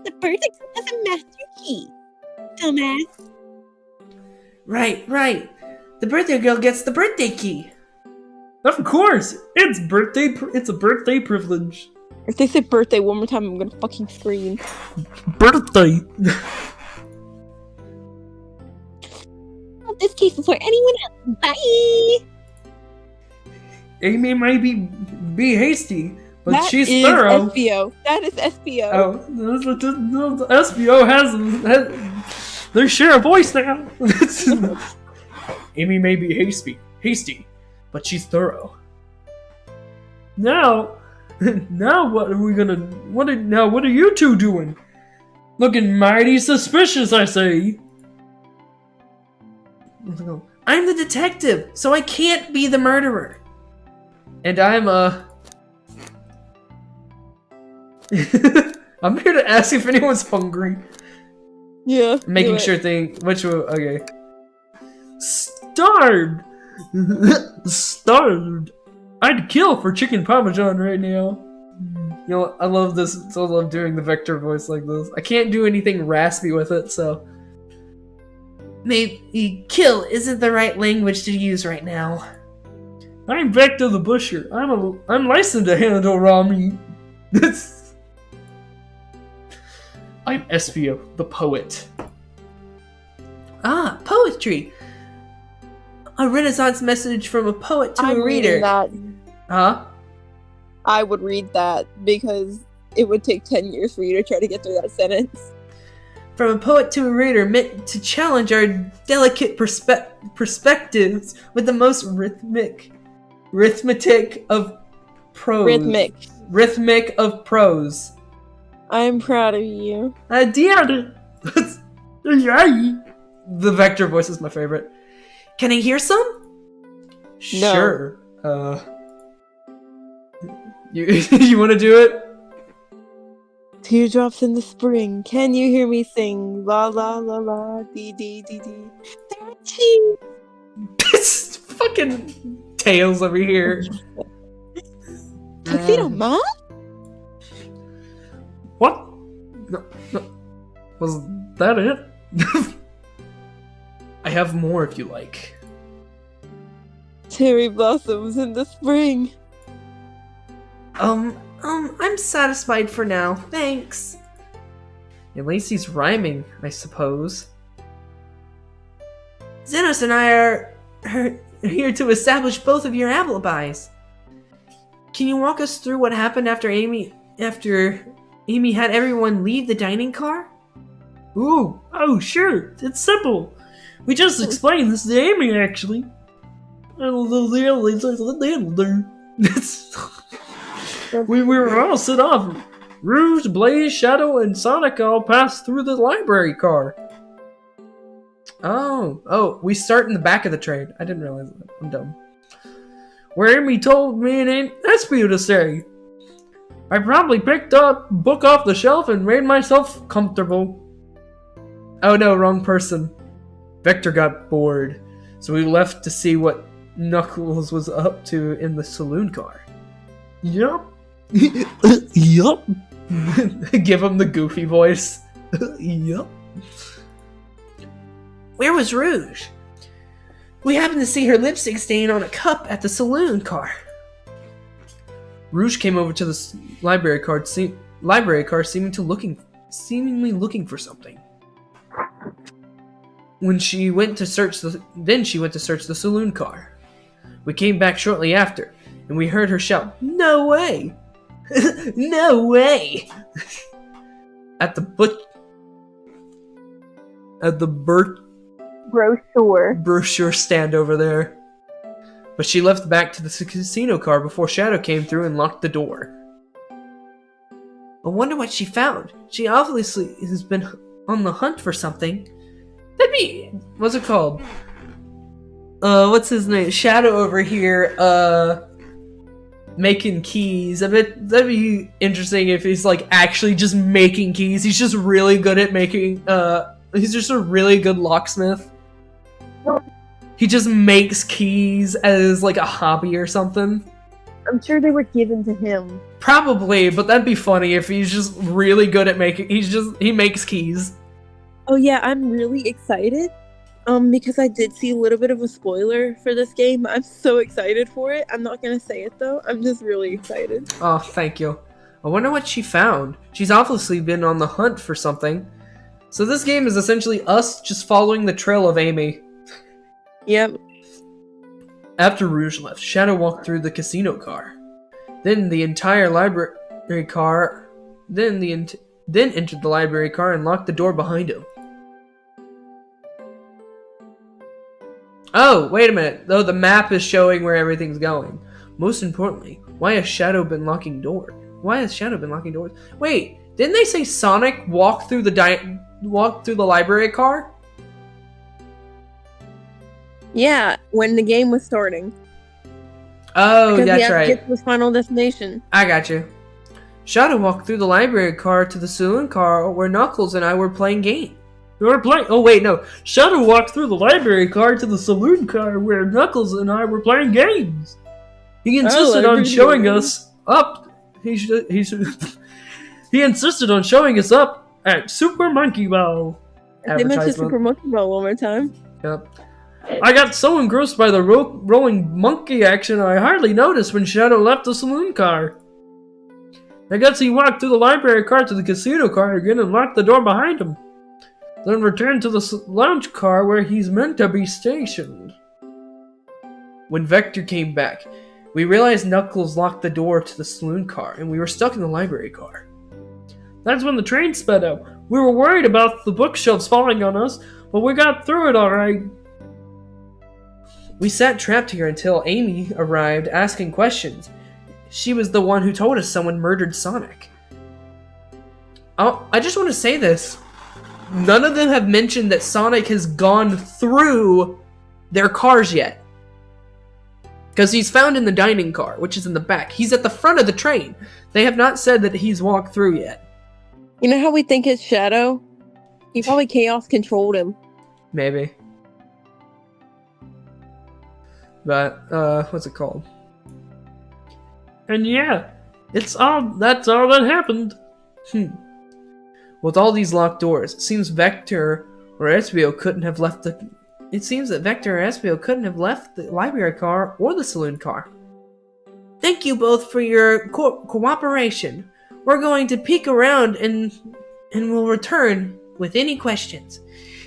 Speaker 2: The birthday girl has a master key. Dumbass.
Speaker 3: Right. The birthday girl gets the birthday key.
Speaker 4: Of course, it's a birthday privilege.
Speaker 2: If they say birthday one more time, I'm gonna fucking scream.
Speaker 4: Birthday.
Speaker 2: This case is for anyone else. Bye!
Speaker 4: Amy may be hasty, but
Speaker 2: That
Speaker 4: she's
Speaker 2: is
Speaker 4: thorough.
Speaker 2: SBO. That is SBO.
Speaker 4: Oh, the SBO has they share a voice now. Amy may be hasty, but she's thorough. Now what are we gonna? What are you two doing? Looking mighty suspicious, I say.
Speaker 3: I'm the detective, so I can't be the murderer.
Speaker 1: And I'm I'm here to ask if anyone's hungry.
Speaker 2: Yeah.
Speaker 1: Making
Speaker 2: do it.
Speaker 1: sure which one, okay.
Speaker 4: Starved. Starved. I'd kill for chicken parmesan right now.
Speaker 1: You know, I love this. I love doing the Vector voice like this. I can't do anything raspy with it, so.
Speaker 3: Maybe kill isn't the right language to use right now.
Speaker 4: I'm Vector the Busher. I'm licensed to handle raw meat.
Speaker 1: I'm SPO, the poet.
Speaker 3: Ah, poetry. A Renaissance message from a poet to a reader.
Speaker 2: That.
Speaker 1: Huh?
Speaker 2: I would read that because it would take 10 years for you to try to get through that sentence.
Speaker 3: From a poet to a reader, meant to challenge our delicate perspectives with the most rhythmic of prose. Rhythmic of prose.
Speaker 2: I'm proud of you.
Speaker 3: I did it.
Speaker 1: The Vector voice is my favorite.
Speaker 3: Can I hear some?
Speaker 2: No.
Speaker 1: Sure. You want to do it?
Speaker 2: Teardrops in the spring. Can you hear me sing? La la la la. Dee dee dee dee.
Speaker 1: It's fucking Tails over here.
Speaker 2: Tuxedo Mom?
Speaker 4: What?
Speaker 1: No. Was that it? I have more if you like.
Speaker 2: Cherry blossoms in the spring.
Speaker 3: I'm satisfied for now. Thanks.
Speaker 1: At least he's rhyming, I suppose.
Speaker 3: Xenos and I are here to establish both of your alibis. Can you walk us through what happened after Amy had everyone leave the dining car?
Speaker 4: Ooh, oh sure, it's simple. We just explained this to Amy actually. We were all set off. Rouge, Blaze, Shadow, and Sonic all passed through the library car.
Speaker 1: Oh, we start in the back of the train. I didn't realize that. I'm dumb.
Speaker 4: Where Amy told me and Aunt Espio to stay. I probably picked up a book off the shelf and made myself comfortable.
Speaker 1: Oh no, wrong person. Vector got bored, so we left to see what Knuckles was up to in the saloon car.
Speaker 4: Yup. Yup.
Speaker 1: Give him the goofy voice.
Speaker 4: Yup.
Speaker 3: Where was Rouge? We happened to see her lipstick stain on a cup at the saloon car.
Speaker 1: Rouge came over to the library car seemingly looking for something. She went to search the saloon car. We came back shortly after, and we heard her shout, "No way! No way!" at the brochure stand over there. But she left back to the casino car before Shadow came through and locked the door.
Speaker 3: I wonder what she found. She obviously has been on the hunt for something.
Speaker 1: What's it called? What's his name? Shadow over here, making keys. I bet that'd be interesting if he's like actually just making keys. He's just really good at making, he's just a really good locksmith. He just makes keys as like a hobby or something.
Speaker 2: I'm sure they were given to him.
Speaker 1: Probably, but that'd be funny if he's just really good at making, he makes keys.
Speaker 2: Oh yeah, I'm really excited. Because I did see a little bit of a spoiler for this game. I'm so excited for it. I'm not gonna say it though. I'm just really excited.
Speaker 1: Oh, thank you. I wonder what she found. She's obviously been on the hunt for something. So this game is essentially us just following the trail of Amy.
Speaker 2: Yep.
Speaker 1: After Rouge left, Shadow walked through the casino car. Then the entire library car... Then entered the library car and locked the door behind him. Oh, wait a minute. Though the map is showing where everything's going. Most importantly, why has Shadow been locking doors? Wait, didn't they say Sonic walked through the library car?
Speaker 2: Yeah, when the game was starting.
Speaker 1: Oh,
Speaker 2: Because
Speaker 1: that's
Speaker 2: he had to
Speaker 1: right.
Speaker 2: get to his final destination.
Speaker 1: I got you. Shadow walked through the library car to the saloon car where Knuckles and I were playing games.
Speaker 4: Oh wait, no. Shadow walked through the library car to the saloon car where Knuckles and I were playing games. He insisted on showing us up. He insisted on showing us up at Super Monkey Ball.
Speaker 2: They mentioned Super Monkey Ball one more time.
Speaker 1: Yep.
Speaker 4: I got so engrossed by the rolling monkey action I hardly noticed when Shadow left the saloon car. I guess he walked through the library car to the casino car again and locked the door behind him. Then returned to the lounge car where he's meant to be stationed.
Speaker 1: When Vector came back, we realized Knuckles locked the door to the saloon car and we were stuck in the library car.
Speaker 4: That's when the train sped up. We were worried about the bookshelves falling on us, but we got through it alright.
Speaker 1: We sat trapped here until Amy arrived asking questions. She was the one who told us someone murdered Sonic. Oh, I just want to say this. None of them have mentioned that Sonic has gone through their cars yet. Because he's found in the dining car, which is in the back. He's at the front of the train. They have not said that he's walked through yet.
Speaker 2: You know how we think it's Shadow? He probably Chaos controlled him.
Speaker 1: Maybe. But, what's it called?
Speaker 4: And yeah, that's all that happened.
Speaker 1: With all these locked doors, it seems Vector or Espio couldn't have left the library car or the saloon car. Thank you both for your cooperation. We're going to peek around and we'll return with any questions.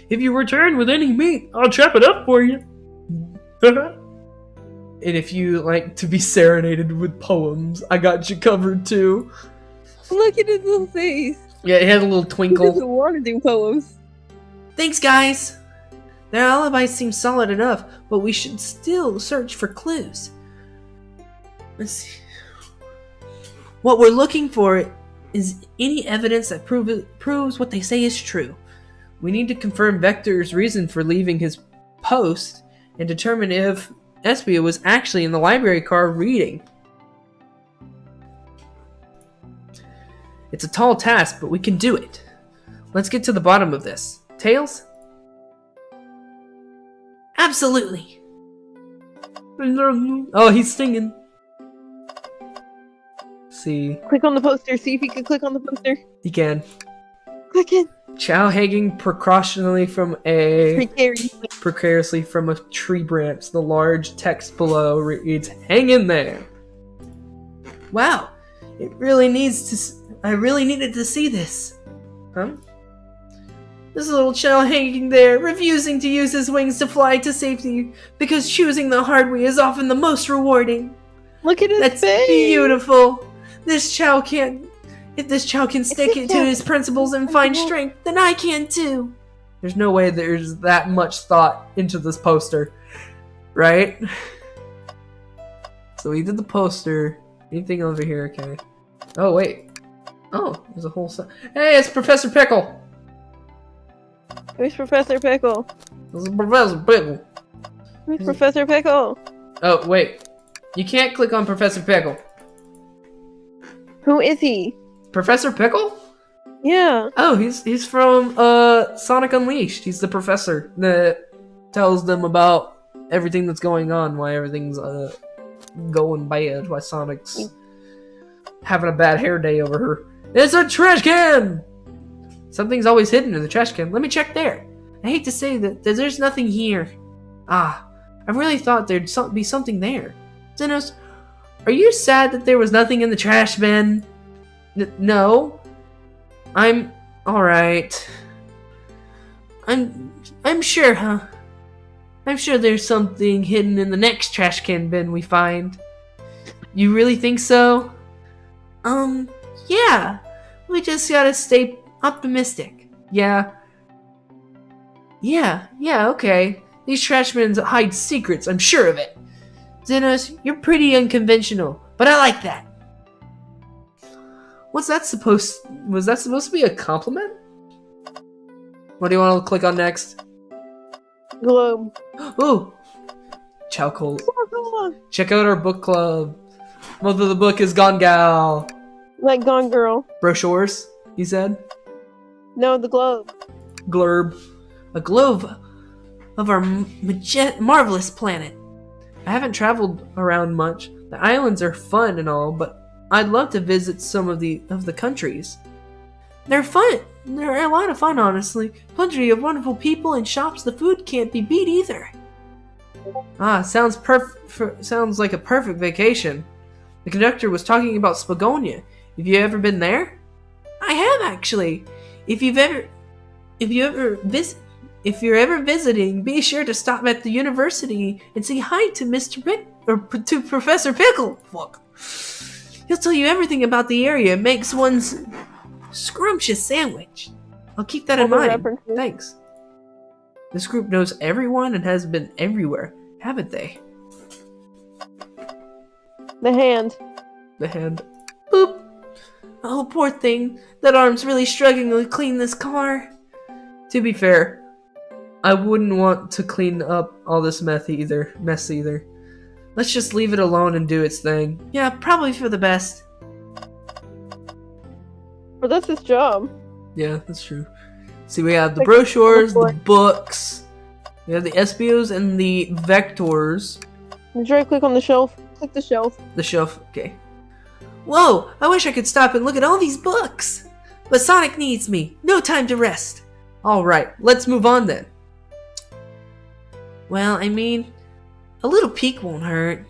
Speaker 4: If you return with any meat, I'll chop it up for you.
Speaker 1: And if you like to be serenaded with poems, I got you covered too.
Speaker 2: Look at his little face.
Speaker 1: Yeah, it had a little
Speaker 2: He
Speaker 1: twinkle.
Speaker 2: doesn't want to do poems.
Speaker 3: Thanks, guys. Their alibis seem solid enough, but we should still search for clues. Let's see. What we're looking for is any evidence that proves what they say is true.
Speaker 1: We need to confirm Vector's reason for leaving his post and determine if Espio was actually in the library car reading. It's a tall task, but we can do it. Let's get to the bottom of this. Tails?
Speaker 3: Absolutely.
Speaker 1: Oh, he's singing. See,
Speaker 2: Click on the poster. See if you can click on the poster.
Speaker 1: he can.
Speaker 2: Click it.
Speaker 1: Chow hanging precariously from a tree branch. The large text below reads, "Hang in there."
Speaker 3: Wow. I really needed to see this.
Speaker 1: Huh?
Speaker 3: This little child hanging there, refusing to use his wings to fly to safety because choosing the hard way is often the most rewarding.
Speaker 2: Look at his
Speaker 3: That's
Speaker 2: face.
Speaker 3: beautiful. If this child can stick it to his principles and find strength, then I can too.
Speaker 1: There's no way there's that much thought into this poster, right? So we did the poster. Anything over here? Okay. Oh wait. Oh, there's a whole set. Hey, it's Professor Pickle.
Speaker 2: Where's Professor Pickle?
Speaker 1: This is Professor Pickle.
Speaker 2: Where's Professor Pickle?
Speaker 1: Oh wait, you can't click on Professor Pickle.
Speaker 2: Who is he?
Speaker 1: Professor Pickle?
Speaker 2: Yeah.
Speaker 1: Oh, he's from Sonic Unleashed. He's the professor that tells them about everything that's going on, why everything's going bad, why Sonic's having a bad hair day over her. It's a trash can! Something's always hidden in the trash can. Let me check there.
Speaker 3: I hate to say that there's nothing here. I really thought there'd be something there. Zenos, are you sad that there was nothing in the trash bin? No. I'm alright. I'm sure, huh? I'm sure there's something hidden in the next trash can bin we find. You really think so? Yeah. We just gotta stay optimistic. Yeah, okay. These trash bins hide secrets, I'm sure of it. Xenos, you're pretty unconventional, but I like that. Was that supposed to be a compliment? What do you want to click on next?
Speaker 2: Globe.
Speaker 3: Ooh! Chow.
Speaker 2: Oh,
Speaker 3: Check out our book club. Mother of the book is Gone Gal.
Speaker 2: like Gone Girl.
Speaker 3: Brochures, he said.
Speaker 2: No, the globe.
Speaker 3: Glurb. A globe of our marvelous planet. I haven't traveled around much. The islands are fun and all, but I'd love to visit some of the countries. They're fun. They're a lot of fun, honestly. Plenty of wonderful people and shops. The food can't be beat either. Ah, sounds like a perfect vacation. The conductor was talking about Spagonia. Have you ever been there? I have, actually. If you're ever visiting, be sure to stop at the university and say hi to to Professor Pickle. Fuck. He'll tell you everything about the area. It makes one's scrumptious sandwich. I'll keep that in mind. Thanks. This group knows everyone and has been everywhere, haven't they?
Speaker 2: The hand.
Speaker 3: The hand. Boop. Oh, poor thing. That arm's really struggling to clean this car. To be fair, I wouldn't want to clean up all this mess either. Let's just leave it alone and do its thing. Yeah, probably for the best.
Speaker 2: But that's his job.
Speaker 3: Yeah, that's true. See, we have the brochures, the books. We have the SBOs and the vectors.
Speaker 2: Right click on the shelf. Click the shelf.
Speaker 3: The shelf, okay. Whoa, I wish I could stop and look at all these books. But Sonic needs me. No time to rest. Alright, let's move on then. Well, I mean, a little peek won't hurt.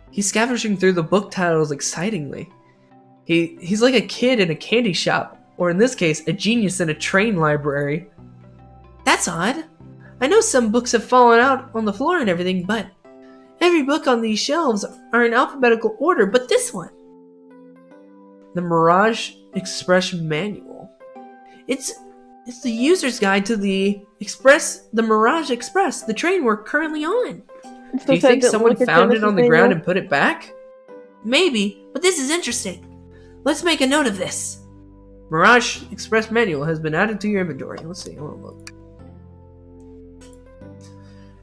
Speaker 3: He's scavenging through the book titles excitingly. He's like a kid in a candy shop, or in this case, a genius in a train library. That's odd. I know some books have fallen out on the floor and everything, but every book on these shelves are in alphabetical order, but this one. The Mirage Express Manual. It's the user's guide to the Mirage Express, the train we're currently on. Do you think someone found it on the ground and put it back? Maybe, but this is interesting. Let's make a note of this. Mirage Express Manual has been added to your inventory. Let's see, hold on, look.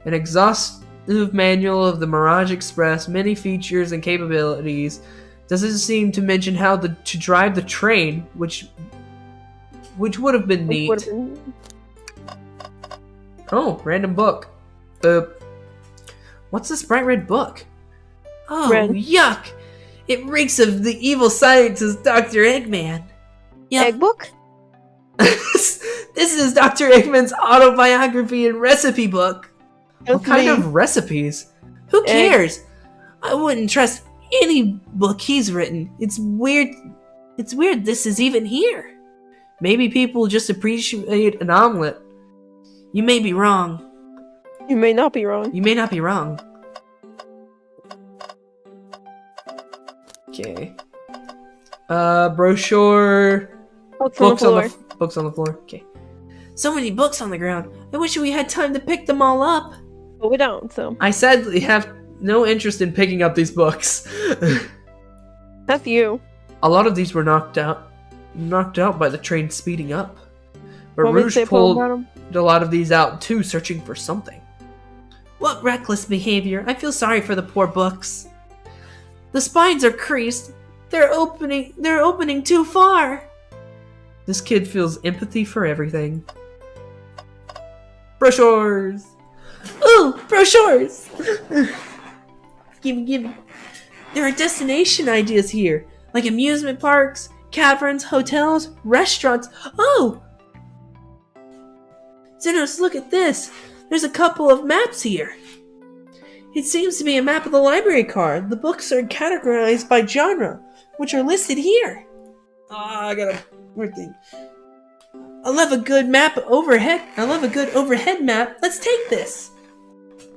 Speaker 3: An exhaustive manual of the Mirage Express, many features and capabilities. Doesn't seem to mention how to drive the train, which would have been neat. Oh, random book. What's this bright red book? Oh,
Speaker 2: Red.
Speaker 3: Yuck! It reeks of the evil scientist Dr. Eggman. Yep.
Speaker 2: Egg book?
Speaker 3: This is Dr. Eggman's autobiography and recipe book. What kind of recipes? Who cares? I wouldn't trust any book he's written. It's weird this is even here. Maybe people just appreciate an omelet. You may be wrong.
Speaker 2: You may not be wrong.
Speaker 3: You may not be wrong. Okay. Brochure.
Speaker 2: Books on the floor.
Speaker 3: Books on the floor. Okay. So many books on the ground. I wish we had time to pick them all up.
Speaker 2: But we don't, so.
Speaker 3: I sadly have no interest in picking up these books.
Speaker 2: That's you.
Speaker 3: A lot of these were knocked out by the train speeding up. But Rouge pulled a lot of these out too, searching for something. What reckless behavior. I feel sorry for the poor books. The spines are creased. They're opening too far. This kid feels empathy for everything. Brochures. Ooh, brochures. Gimme. There are destination ideas here, like amusement parks, caverns, hotels, restaurants. Oh! Xenos, look at this. There's a couple of maps here. It seems to be a map of the library card. The books are categorized by genre, which are listed here. I got a weird thing. I love a good map overhead. I love a good overhead map. Let's take this.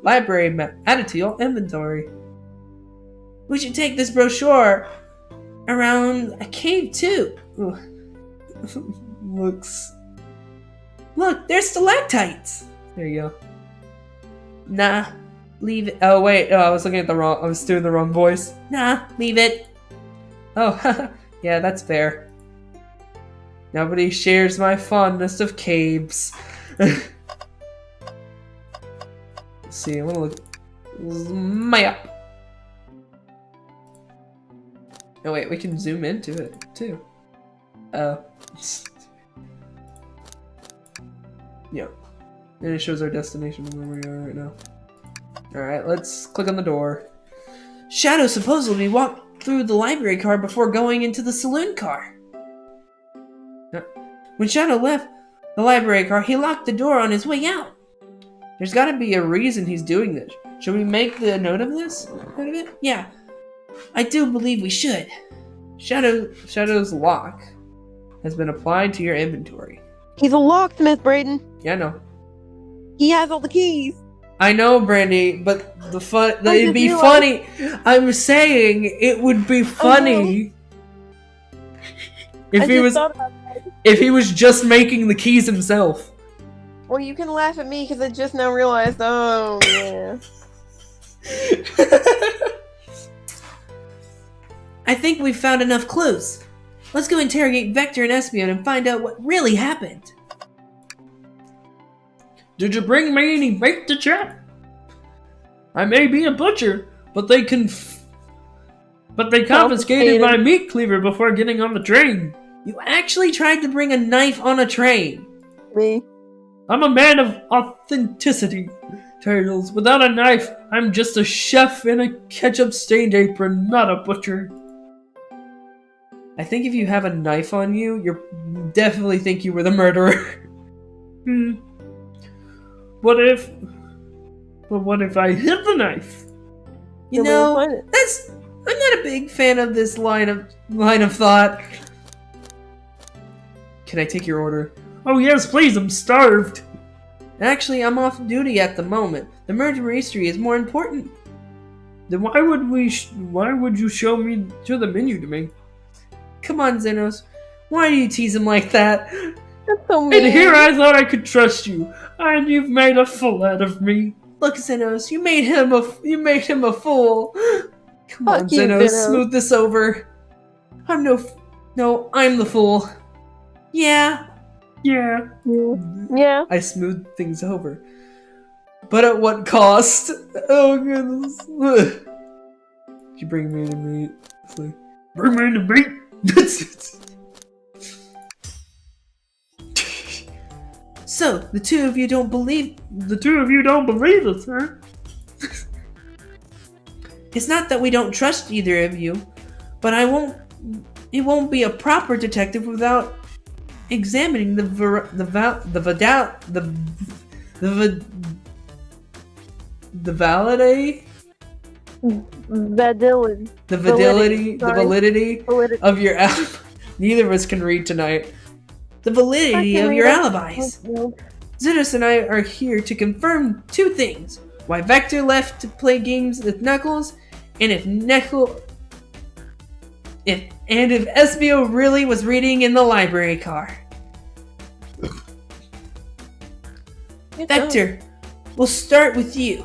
Speaker 3: Library map. Add it to your inventory. We should take this brochure around a cave too. Look, there's stalactites. There you go. Nah, leave it. Oh wait, I was looking at I was doing the wrong voice. Nah, leave it. Oh, yeah, that's fair. Nobody shares my fondness of caves. Let's see, I want to look. Map. Oh wait, we can zoom into it too. Oh. Yep. And it shows our destination and where we are right now. Alright, let's click on the door. Shadow supposedly walked through the library car before going into the saloon car. When Shadow left the library car, he locked the door on his way out. There's gotta be a reason he's doing this. Should we make the note of this? Note of it? Yeah. I do believe we should. Shadow's lock has been applied to your inventory.
Speaker 2: He's a locksmith, Brayden.
Speaker 3: Yeah, I know.
Speaker 2: He has all the keys.
Speaker 3: I know, Brandy, but it'd be funny. I'm saying it would be funny if he was just making the keys himself.
Speaker 2: Well, you can laugh at me because I just now realized. Oh yeah.
Speaker 3: I think we've found enough clues. Let's go interrogate Vector and Espion and find out what really happened.
Speaker 4: Did you bring me any meat to chop? I may be a butcher, but they confiscated my meat cleaver before getting on the train.
Speaker 3: You actually tried to bring a knife on a train.
Speaker 2: Me.
Speaker 4: I'm a man of authenticity, Turtles. Without a knife, I'm just a chef in a ketchup-stained apron, not a butcher.
Speaker 3: I think if you have a knife on you, you definitely think you were the murderer.
Speaker 4: What if I hid the knife?
Speaker 3: You know, I'm not a big fan of this line of thought. Can I take your order?
Speaker 4: Oh yes, please, I'm starved.
Speaker 3: Actually, I'm off duty at the moment. The murder mystery is more important.
Speaker 4: Then why would you show the menu to me?
Speaker 3: Come on, Xenos. Why do you tease him like that?
Speaker 2: That's so mean.
Speaker 4: And here I thought I could trust you, and you've made a fool out of me.
Speaker 3: Look, Xenos, you made him a fool. Come on,
Speaker 2: Fuck you,
Speaker 3: Xenos, smooth this over. I'm the fool. Yeah.
Speaker 2: Yeah.
Speaker 3: I smoothed things over. But at what cost? Oh, goodness. You bring me the meat.
Speaker 4: Bring me the meat?
Speaker 3: So, the two of you don't believe
Speaker 4: us, huh?
Speaker 3: It's not that we don't trust either of you, but it won't be a proper detective without examining the validity of your alibi. Neither of us can read tonight. The validity of your alibis. Xenos and I are here to confirm two things: why Vector left to play games with Knuckles, and if Espio really was reading in the library car. Vector, we'll start with you.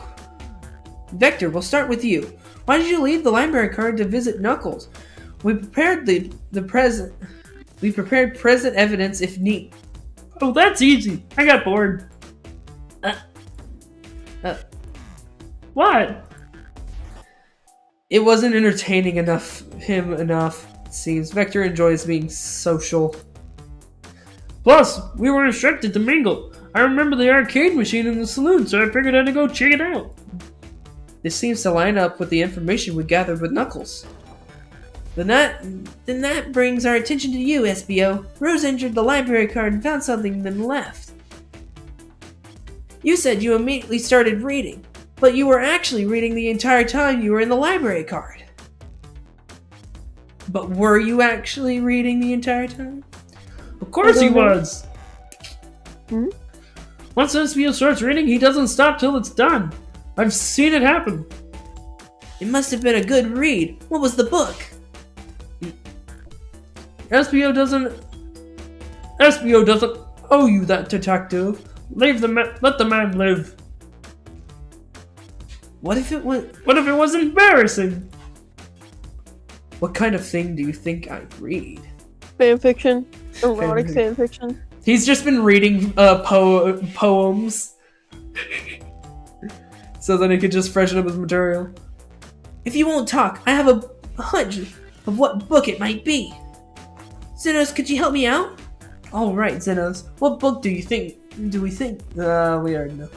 Speaker 3: Why did you leave the library card to visit Knuckles? We prepared present evidence if need.
Speaker 4: Oh, that's easy. I got bored. What?
Speaker 3: It wasn't entertaining enough. It seems. Vector enjoys being social.
Speaker 4: Plus, we were instructed to mingle. I remember the arcade machine in the saloon, so I figured I'd go check it out.
Speaker 3: This seems to line up with the information we gathered with Knuckles. Then that brings our attention to you, SBO. Rose entered the library card and found something, then left. You said you immediately started reading, but you were actually reading the entire time you were in the library card. But were you actually reading the entire time?
Speaker 4: Of course he was!
Speaker 2: Hmm?
Speaker 4: Once SBO starts reading, he doesn't stop till it's done. I've seen it happen.
Speaker 3: It must have been a good read. What was the book?
Speaker 4: SBO doesn't owe you that, detective. Let the man live.
Speaker 3: What if it was...
Speaker 4: What if it was embarrassing?
Speaker 3: What kind of thing do you think I read?
Speaker 2: Fanfiction. Erotic fanfiction.
Speaker 1: He's just been reading poems. So then he could just freshen up his material.
Speaker 3: If you won't talk, I have a hunch of what book it might be. Zenos, could you help me out?
Speaker 1: All right, Zenos. What book do we think? We already know.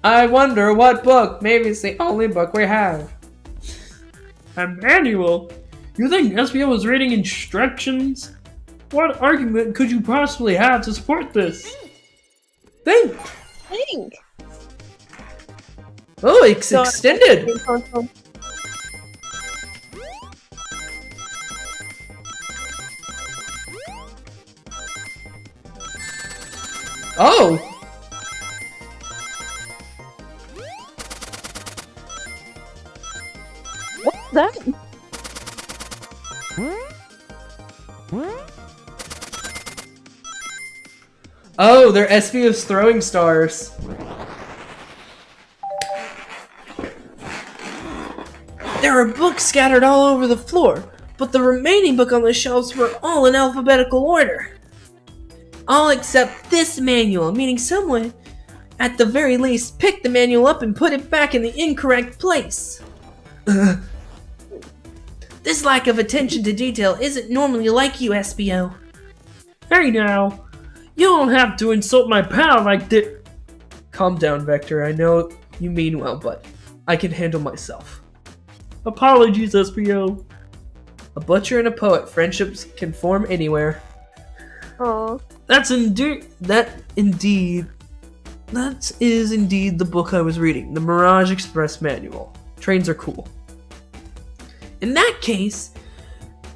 Speaker 1: I wonder what book. Maybe it's the only book we have.
Speaker 4: A manual? You think SBO was reading instructions? What argument could you possibly have to support this?
Speaker 1: Think. Oh, it's extended. Oh.
Speaker 2: What's that?
Speaker 1: Oh, they're SVO's throwing stars.
Speaker 3: There are books scattered all over the floor, but the remaining book on the shelves were all in alphabetical order. All except this manual, meaning someone, at the very least, picked the manual up and put it back in the incorrect place. This lack of attention to detail isn't normally like you, SBO.
Speaker 4: Hey now, you don't have to insult my pal like this.
Speaker 1: Calm down, Vector. I know you mean well, but I can handle myself.
Speaker 4: Apologies, SBO.
Speaker 1: A butcher and a poet. Friendships can form anywhere.
Speaker 2: Oh.
Speaker 1: That is indeed the book I was reading, the Mirage Express Manual. Trains are cool.
Speaker 3: In that case,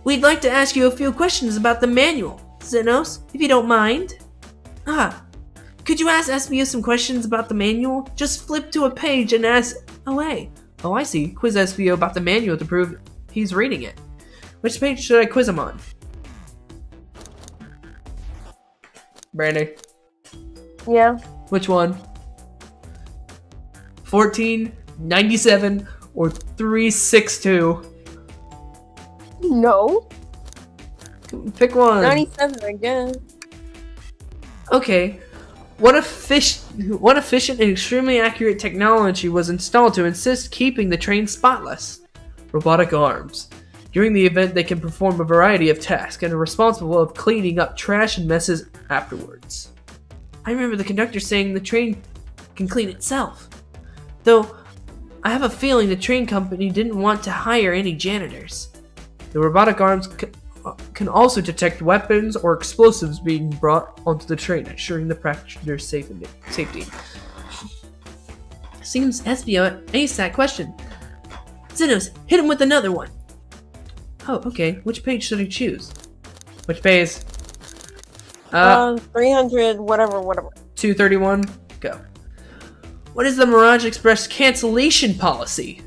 Speaker 3: we'd like to ask you a few questions about the manual, Zenos, if you don't mind. Could you ask SBO some questions about the manual? Just flip to a page and ask away.
Speaker 1: Oh, I see. Quiz SBO about the manual to prove he's reading it. Which page should I quiz him on? Brandy.
Speaker 2: Yeah.
Speaker 1: Which one? 14, 97, or 362?
Speaker 2: No.
Speaker 1: Pick one.
Speaker 2: 97, I guess.
Speaker 1: Okay. What efficient and extremely accurate technology was installed to insist keeping the train spotless? Robotic arms. During the event, they can perform a variety of tasks and are responsible of cleaning up trash and messes afterwards.
Speaker 3: I remember the conductor saying the train can clean itself. Though, I have a feeling the train company didn't want to hire any janitors.
Speaker 1: The robotic arms can also detect weapons or explosives being brought onto the train, ensuring the passenger's safety.
Speaker 3: Seems SBO aced that question. Zenos, hit him with another one.
Speaker 1: Oh, okay. Which page should I choose? Which page?
Speaker 2: 300, whatever.
Speaker 1: 231. Go. What is the Mirage Express cancellation policy?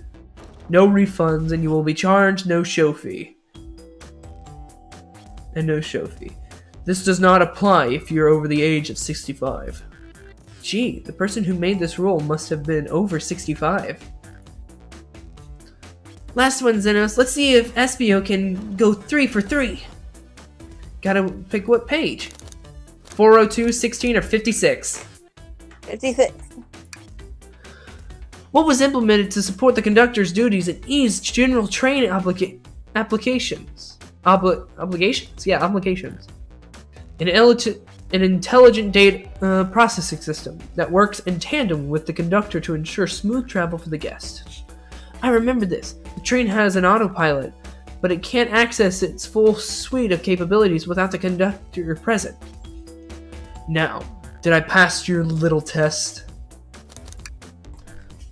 Speaker 1: No refunds, and you will be charged no show fee. And no show fee. This does not apply if you're over the age of 65. Gee, the person who made this rule must have been over 65.
Speaker 3: Last one, Zenos. Let's see if SBO can go 3 for 3.
Speaker 1: Gotta pick what page? 402, 16, or 56?
Speaker 2: 56.
Speaker 3: What was implemented to support the conductor's duties and ease general train applications? Obligations? Yeah, obligations. An intelligent data processing system that works in tandem with the conductor to ensure smooth travel for the guest. I remember this. The train has an autopilot, but it can't access its full suite of capabilities without the conductor present.
Speaker 1: Now, did I pass your little test?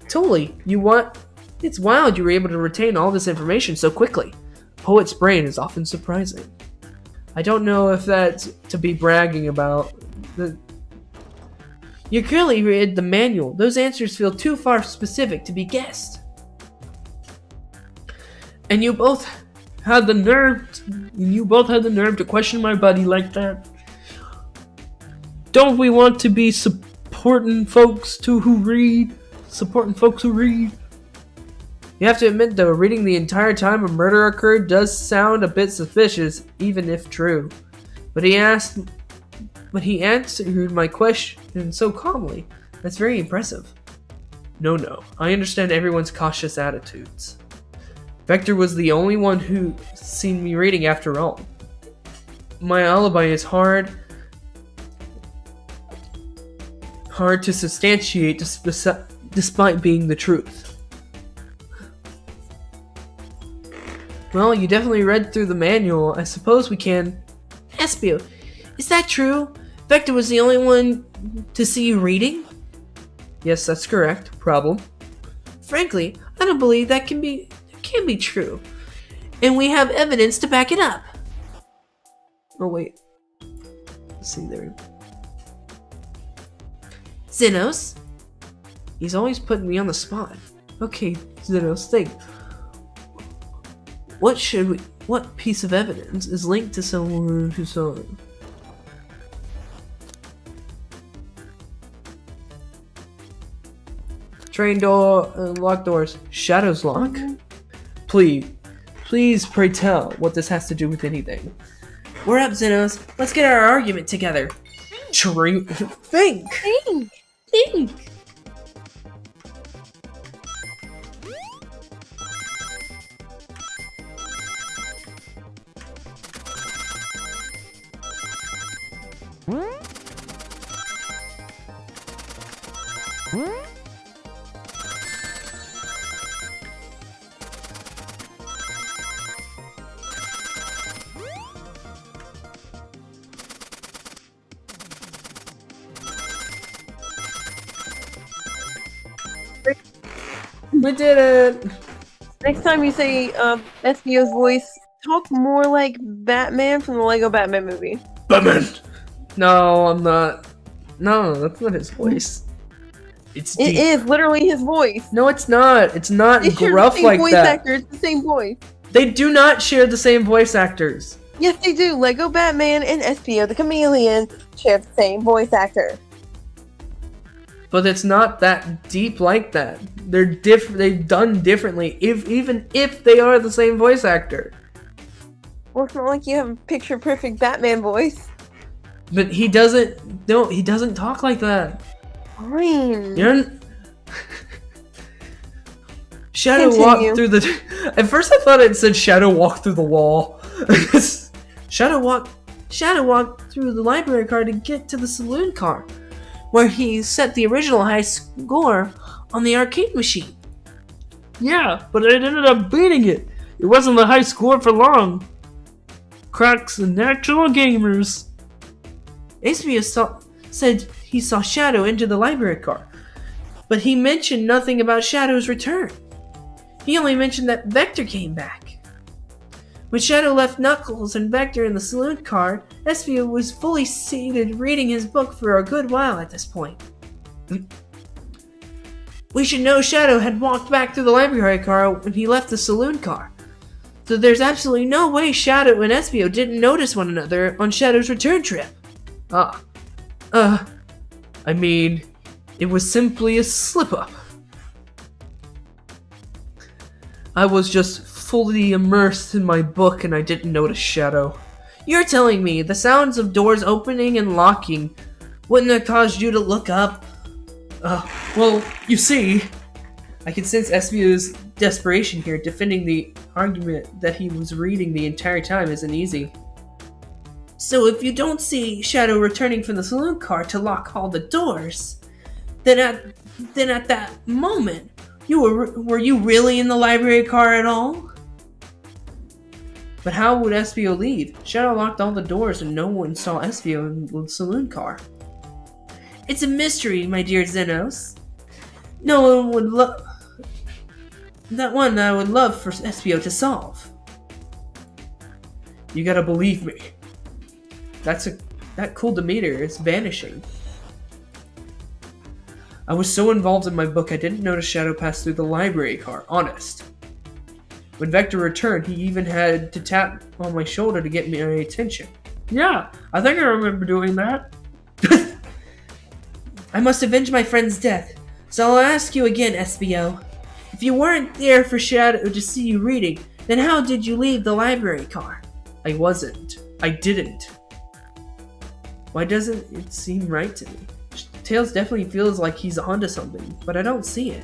Speaker 3: Totally. It's wild you were able to retain all this information so quickly.
Speaker 1: poet's brain is often surprising. I don't know if that's to be bragging about. You clearly read the manual. Those answers feel too far specific to be guessed.
Speaker 4: And you both had the nerve to question my buddy like that. Don't we want to be supporting folks who read?
Speaker 1: You have to admit, though, reading the entire time a murder occurred does sound a bit suspicious, even if true. But he answered my question so calmly. That's very impressive. No, I understand everyone's cautious attitudes. Vector was the only one who seen me reading after all. My alibi is hard to substantiate despite being the truth. Well, you definitely read through the manual. I suppose we can...
Speaker 3: Espio, is that true? Vector was the only one to see you reading?
Speaker 1: Yes, that's correct. Problem?
Speaker 3: Frankly, I don't believe that can be true. And we have evidence to back it up.
Speaker 1: Oh, wait. Let's see there.
Speaker 3: Xenos?
Speaker 1: He's always putting me on the spot. Okay, Xenos, think. What piece of evidence is linked to someone who saw it? Train door, locked doors. Shadow's lock? Please, pray tell what this has to do with anything.
Speaker 3: We're up, Xenos. Let's get our argument together.
Speaker 1: Think! We did it!
Speaker 5: Next time you say Espio's voice, talk more like Batman from the Lego Batman movie.
Speaker 4: Batman!
Speaker 1: No, I'm not. No, that's not his voice. It's
Speaker 5: It
Speaker 1: deep.
Speaker 5: is literally his voice.
Speaker 1: No, it's not. It's not
Speaker 5: It's your
Speaker 1: gruff
Speaker 5: same
Speaker 1: like
Speaker 5: voice
Speaker 1: that.
Speaker 5: actor. It's the same voice.
Speaker 1: They do not share the same voice actors.
Speaker 5: Yes, they do. Lego Batman and Espio the Chameleon share the same voice actor.
Speaker 1: But it's not that deep like that. They're different. They've done differently. Even if they are the same voice actor.
Speaker 5: Well, it's not like you have a picture perfect Batman voice.
Speaker 1: But he doesn't. No, he doesn't talk like that.
Speaker 5: Fine.
Speaker 1: Shadow
Speaker 5: Continue.
Speaker 1: walked through the. At first, I thought it said Shadow walked through the wall. Shadow walked through the library car to get to the saloon car, where he set the original high score on the arcade machine.
Speaker 4: Yeah, but I ended up beating it. It wasn't the high score for long. Cracks and natural gamers.
Speaker 3: Espio said he saw Shadow enter the library car, but he mentioned nothing about Shadow's return. He only mentioned that Vector came back. When Shadow left Knuckles and Vector in the saloon car, Espio was fully seated reading his book for a good while at this point. We should know Shadow had walked back through the library car when he left the saloon car. So there's absolutely no way Shadow and Espio didn't notice one another on Shadow's return trip.
Speaker 1: I mean, it was simply a slip-up. I was just fully immersed in my book and I didn't notice Shadow.
Speaker 3: You're telling me the sounds of doors opening and locking wouldn't have caused you to look up?
Speaker 1: Well, you see, I can sense Espio's desperation here. Defending the argument that he was reading the entire time isn't easy.
Speaker 3: So if you don't see Shadow returning from the saloon car to lock all the doors, then at that moment, were you really in the library car at all?
Speaker 1: But how would Espio leave? Shadow locked all the doors and no one saw Espio in the saloon car.
Speaker 3: It's a mystery, my dear Xenos. No one would love... That one I would love for Espio to solve.
Speaker 1: You gotta believe me. That cool demeanor is vanishing. I was so involved in my book I didn't notice Shadow pass through the library car, honest. When Vector returned, he even had to tap on my shoulder to get my attention.
Speaker 4: Yeah, I think I remember doing that.
Speaker 3: I must avenge my friend's death, so I'll ask you again, SBO. If you weren't there for Shadow to see you reading, then how did you leave the library car?
Speaker 1: I wasn't. I didn't. Why doesn't it seem right to me? Tails definitely feels like he's onto something, but I don't see it.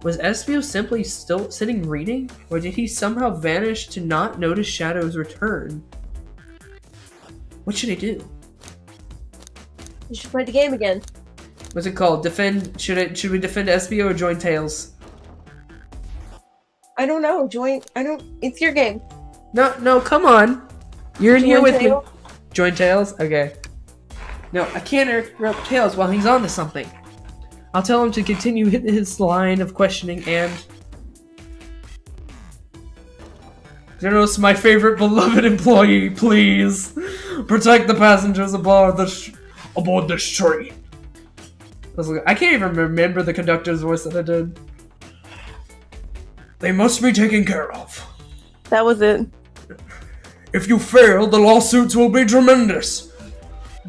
Speaker 1: Was Espio simply still sitting reading, or did he somehow vanish to not notice Shadow's return? What should I do?
Speaker 5: You should play the game again.
Speaker 1: What's it called? Defend? Should we defend Espio or join Tails?
Speaker 5: I don't know. It's your game.
Speaker 1: No, come on. You're in here with
Speaker 5: Tails?
Speaker 1: me. Join Tails? Okay. No, I can't interrupt Tails while he's on to something. I'll tell him to continue his line of questioning and... Generous, my favorite beloved employee, please. Protect the passengers aboard this train. I can't even remember the conductor's voice that I did. They must be taken care of.
Speaker 5: That was it.
Speaker 1: If you fail, the lawsuits will be tremendous.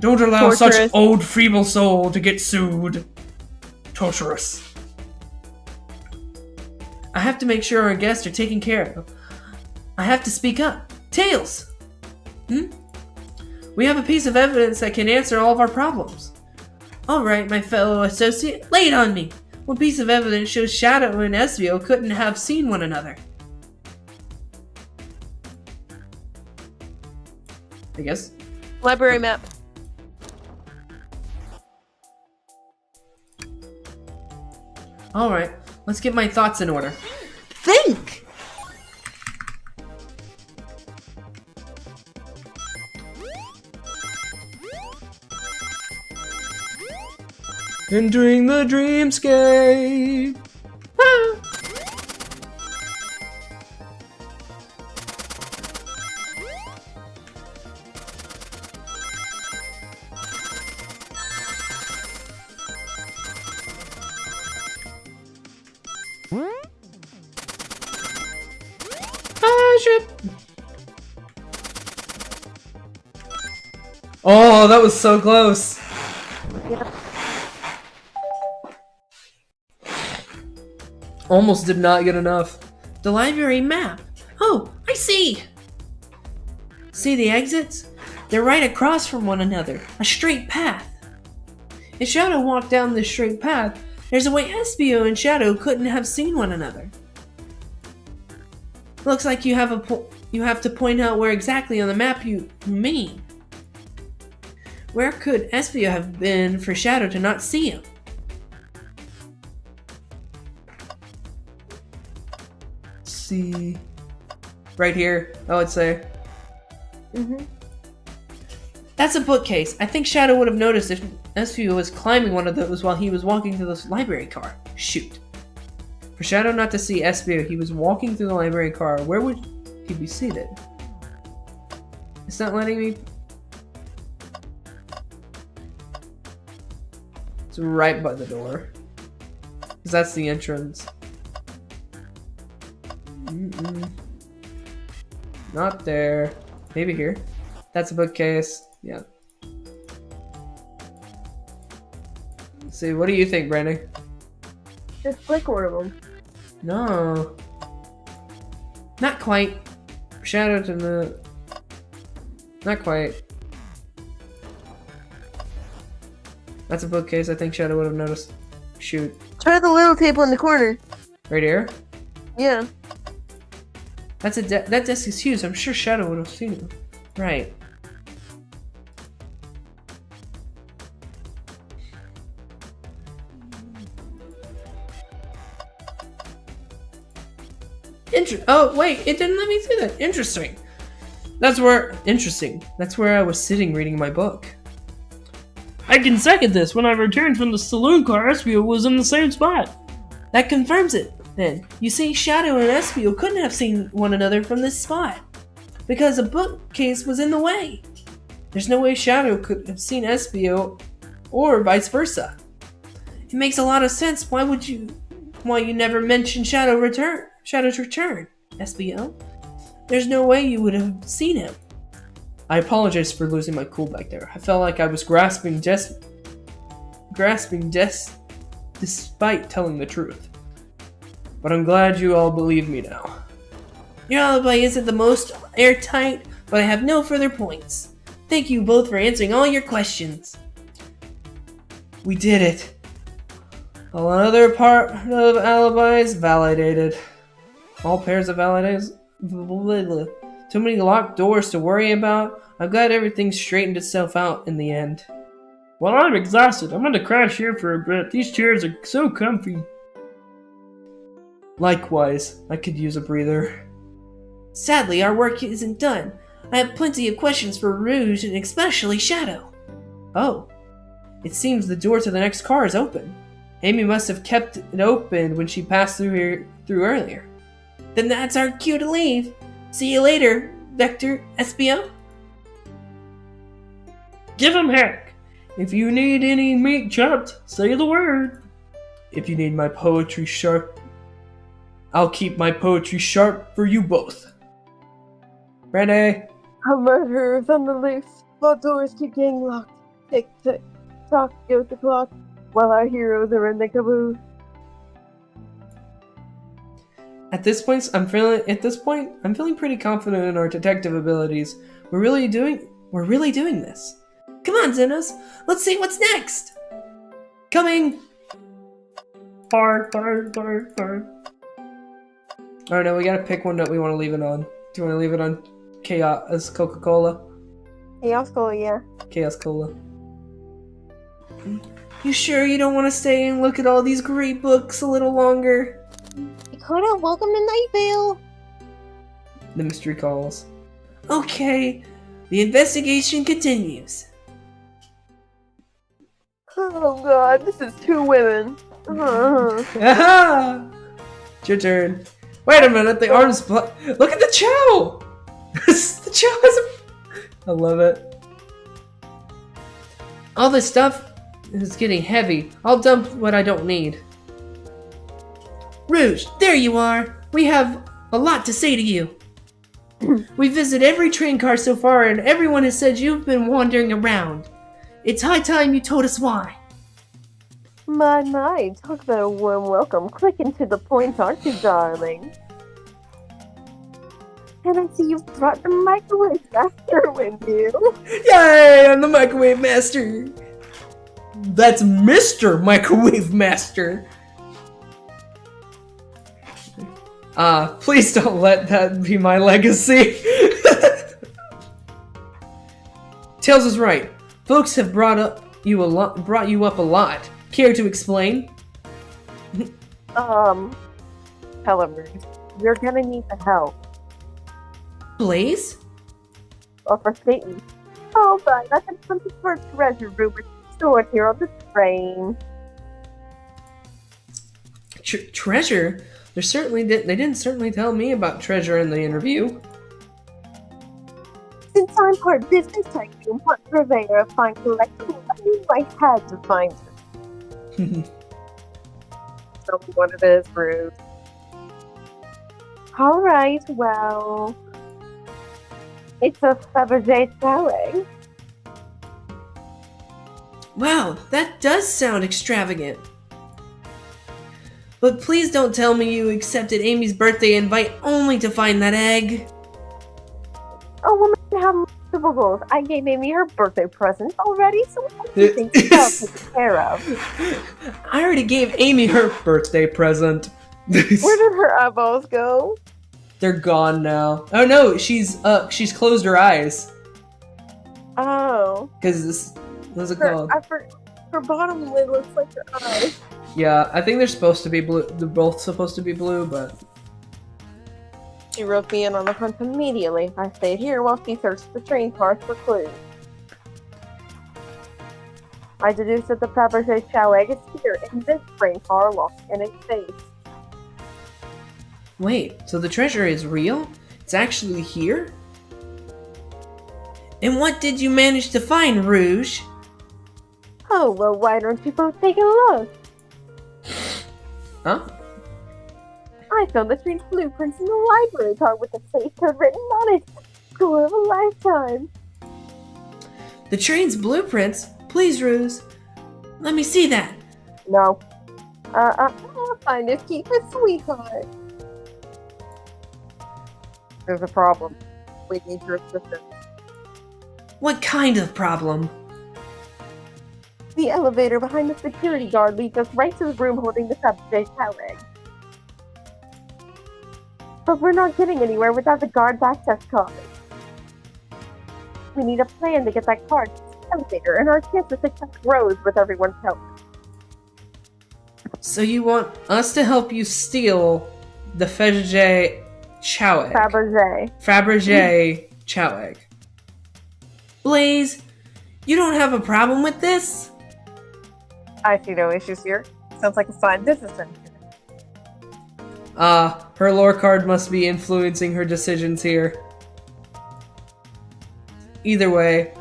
Speaker 1: Don't allow
Speaker 5: Torturous.
Speaker 1: such old, feeble soul to get sued. Torturous. I have to make sure our guests are taken care of. I have to speak up. Tails! We have a piece of evidence that can answer all of our problems. Alright, my fellow associate, lay it on me. What piece of evidence shows Shadow and Ezreal couldn't have seen one another? I guess.
Speaker 5: Library map.
Speaker 3: Alright, let's get my thoughts in order. Think!
Speaker 1: Entering the dreamscape. Ah. Ah, shit. Oh, that was so close. Almost did not get enough.
Speaker 3: The library map. Oh, I see! See the exits? They're right across from one another. A straight path. If Shadow walked down this straight path, there's a way Espio and Shadow couldn't have seen one another. Looks like you have to point out where exactly on the map you mean. Where could Espio have been for Shadow to not see him?
Speaker 1: See. Right here, I would say.
Speaker 3: That's a bookcase. I think Shadow would have noticed if Espio was climbing one of those while he was walking through the library car. Shoot.
Speaker 1: For Shadow not to see Espio, he was walking through the library car. Where would he be seated? It's not letting me... It's right by the door. Because that's the entrance. Not there. Maybe here. That's a bookcase. Yeah. Let's see, what do you think, Brandon?
Speaker 5: Just click one of them.
Speaker 1: No. Not quite. Shadow to the... Not quite. That's a bookcase. I think Shadow would have noticed. Shoot.
Speaker 5: Try the little table in the corner.
Speaker 1: Right here?
Speaker 5: Yeah.
Speaker 1: That's that desk is huge. I'm sure Shadow would have seen it. Right. Oh, wait, it didn't let me do that. Interesting. That's where I was sitting reading my book.
Speaker 4: I can second this. When I returned from the saloon car, Espio was in the same spot.
Speaker 3: That confirms it, then. You see, Shadow and Espio couldn't have seen one another from this spot. because a bookcase was in the way. There's no way Shadow could have seen Espio or vice versa. It makes a lot of sense. Why you never mentioned Shadow's return, Espio? There's no way you would have seen him. I apologize for losing my cool back there. I felt like I was grasping despite telling the truth. But I'm glad you all believe me now. Your alibi isn't the most airtight, but I have no further points. Thank you both for answering all your questions. We did it. Another part of alibis validated. All pairs of alibis. Too many locked doors to worry about. I'm glad everything straightened itself out in the end.
Speaker 4: Well, I'm exhausted. I'm gonna crash here for a bit. These chairs are so comfy.
Speaker 3: Likewise, I could use a breather. Sadly, our work isn't done. I have plenty of questions for Rouge and especially Shadow. Oh, it seems the door to the next car is open. Amy must have kept it open when she passed through earlier. Then that's our cue to leave. See you later, Vector Espio.
Speaker 4: Give him heck. If you need any meat chopped, say the word.
Speaker 3: If you need my poetry sharp, I'll keep my poetry sharp for you both. Ready?
Speaker 5: A murderer is on the loose. While doors keep getting locked. Tick, tick, tock goes the clock. While our heroes are in the caboose.
Speaker 3: At this point, I'm feeling pretty confident in our detective abilities. We're really doing this. Come on, Xenos. Let's see what's next. Coming.
Speaker 4: Bark, bark, bark, bark.
Speaker 3: Oh no, we gotta pick one that we want to leave it on. Do you want to leave it on Chaos Coca-Cola?
Speaker 5: Chaos Cola, yeah.
Speaker 3: Chaos Cola. You sure you don't want to stay and look at all these great books a little longer?
Speaker 2: Dakota, welcome to Night Vale.
Speaker 3: The mystery calls. Okay, the investigation continues.
Speaker 5: Oh god, this is two women.
Speaker 3: Aha! It's your turn. Wait a minute, the arms. Look at the chow! The chow has a. I love it. All this stuff is getting heavy. I'll dump what I don't need. Rouge, there you are. We have a lot to say to you. We visited every train car so far, and everyone has said you've been wandering around. It's high time you told us why.
Speaker 5: My, talk about a warm welcome. Quick and to the point, aren't you, darling? And I see you've brought the microwave master with you.
Speaker 3: Yay, I'm the microwave master. That's Mr. Microwave Master. Please don't let that be my legacy. Tails is right. Folks have brought you up a lot. Care to explain?
Speaker 5: However, you're gonna need the help.
Speaker 3: Blaze?
Speaker 5: Or for Satan. Oh, but I can something for a treasure room stored here on the train.
Speaker 3: Treasure? They didn't certainly tell me about treasure in the interview.
Speaker 5: Since I'm part business tycoon, what purveyor of fine collectibles, I knew I had to find it. Tell me what it is, Rude. Alright, well... It's a Fabergé Chalet.
Speaker 3: Wow, that does sound extravagant. But please don't tell me you accepted Amy's birthday invite only to find that egg.
Speaker 5: A woman can have multiple goals. I gave Amy her birthday present already, so what do you think she's taken care of?
Speaker 3: I already gave Amy her birthday present.
Speaker 5: Where did her eyeballs go?
Speaker 3: They're gone now. Oh no, she's closed her eyes.
Speaker 5: Oh.
Speaker 3: Because what's it called?
Speaker 5: Her bottom lid looks like her eyes.
Speaker 3: Yeah, I think they're supposed to be blue. They're both supposed to be blue, but...
Speaker 5: She roped me in on the hunt immediately. I stayed here while she searched the train cars for clues. I deduced that the Fabergé Chalet is here in this train car locked in its safe.
Speaker 3: Wait, so the treasure is real? It's actually here? And what did you manage to find, Rouge?
Speaker 5: Oh, well, why don't you both take a look?
Speaker 3: Huh?
Speaker 5: I found the train's blueprints in the library card with the safe code written on it. Score of a lifetime.
Speaker 3: The train's blueprints? Please, Rouge. Let me see that.
Speaker 5: No. Fine, just keep it, sweetheart. There's a problem. We need your assistance.
Speaker 3: What kind of problem?
Speaker 5: The elevator behind the security guard leads us right to the room holding the subject egg. But we're not getting anywhere without the guard's access card. We need a plan to get that card to the elevator, and our chance of success grows with everyone's help.
Speaker 3: So you want us to help you steal the Fabergé chow egg? Fabergé chow egg. Blaze, you don't have a problem with this?
Speaker 5: I see no issues here. Sounds like a fine business venture.
Speaker 1: Her lore card must be influencing her decisions here. Either way,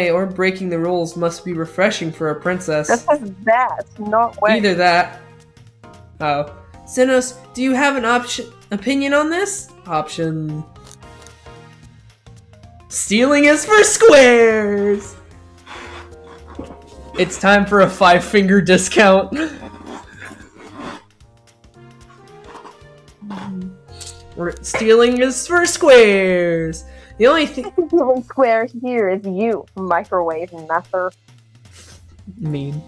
Speaker 1: or breaking the rules must be refreshing for a princess.
Speaker 5: This is that, not way.
Speaker 1: Either that. Oh.
Speaker 3: Xenos, do you have an opinion on this?
Speaker 1: Option. Stealing is for squares! It's time for a 5-finger discount. Stealing is for squares! The only thing.
Speaker 5: The only square here is you, microwave messer.
Speaker 1: Mean.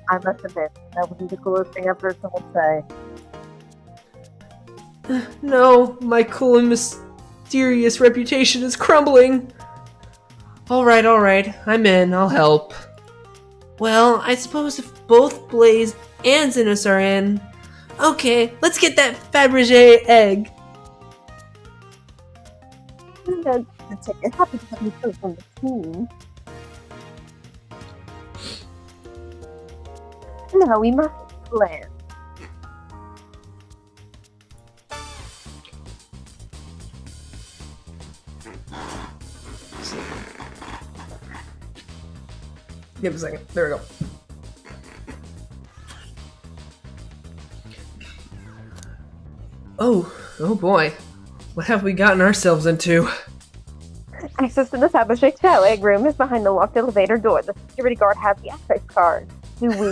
Speaker 5: I must admit, that would be the coolest thing I've heard someone say.
Speaker 1: No, my cool and mysterious reputation is crumbling.
Speaker 3: Alright, I'm in, I'll help. Well, I suppose if both Blaze and Xenos are in... Okay, let's get that Fabergé egg.
Speaker 5: I'm happy to have you both on the team. Now we must plan.
Speaker 1: Give it a second. There we go. Oh boy. What have we gotten ourselves into?
Speaker 5: Access to the Fabergé chow egg room is behind the locked elevator door. The security guard has the access card. Do we?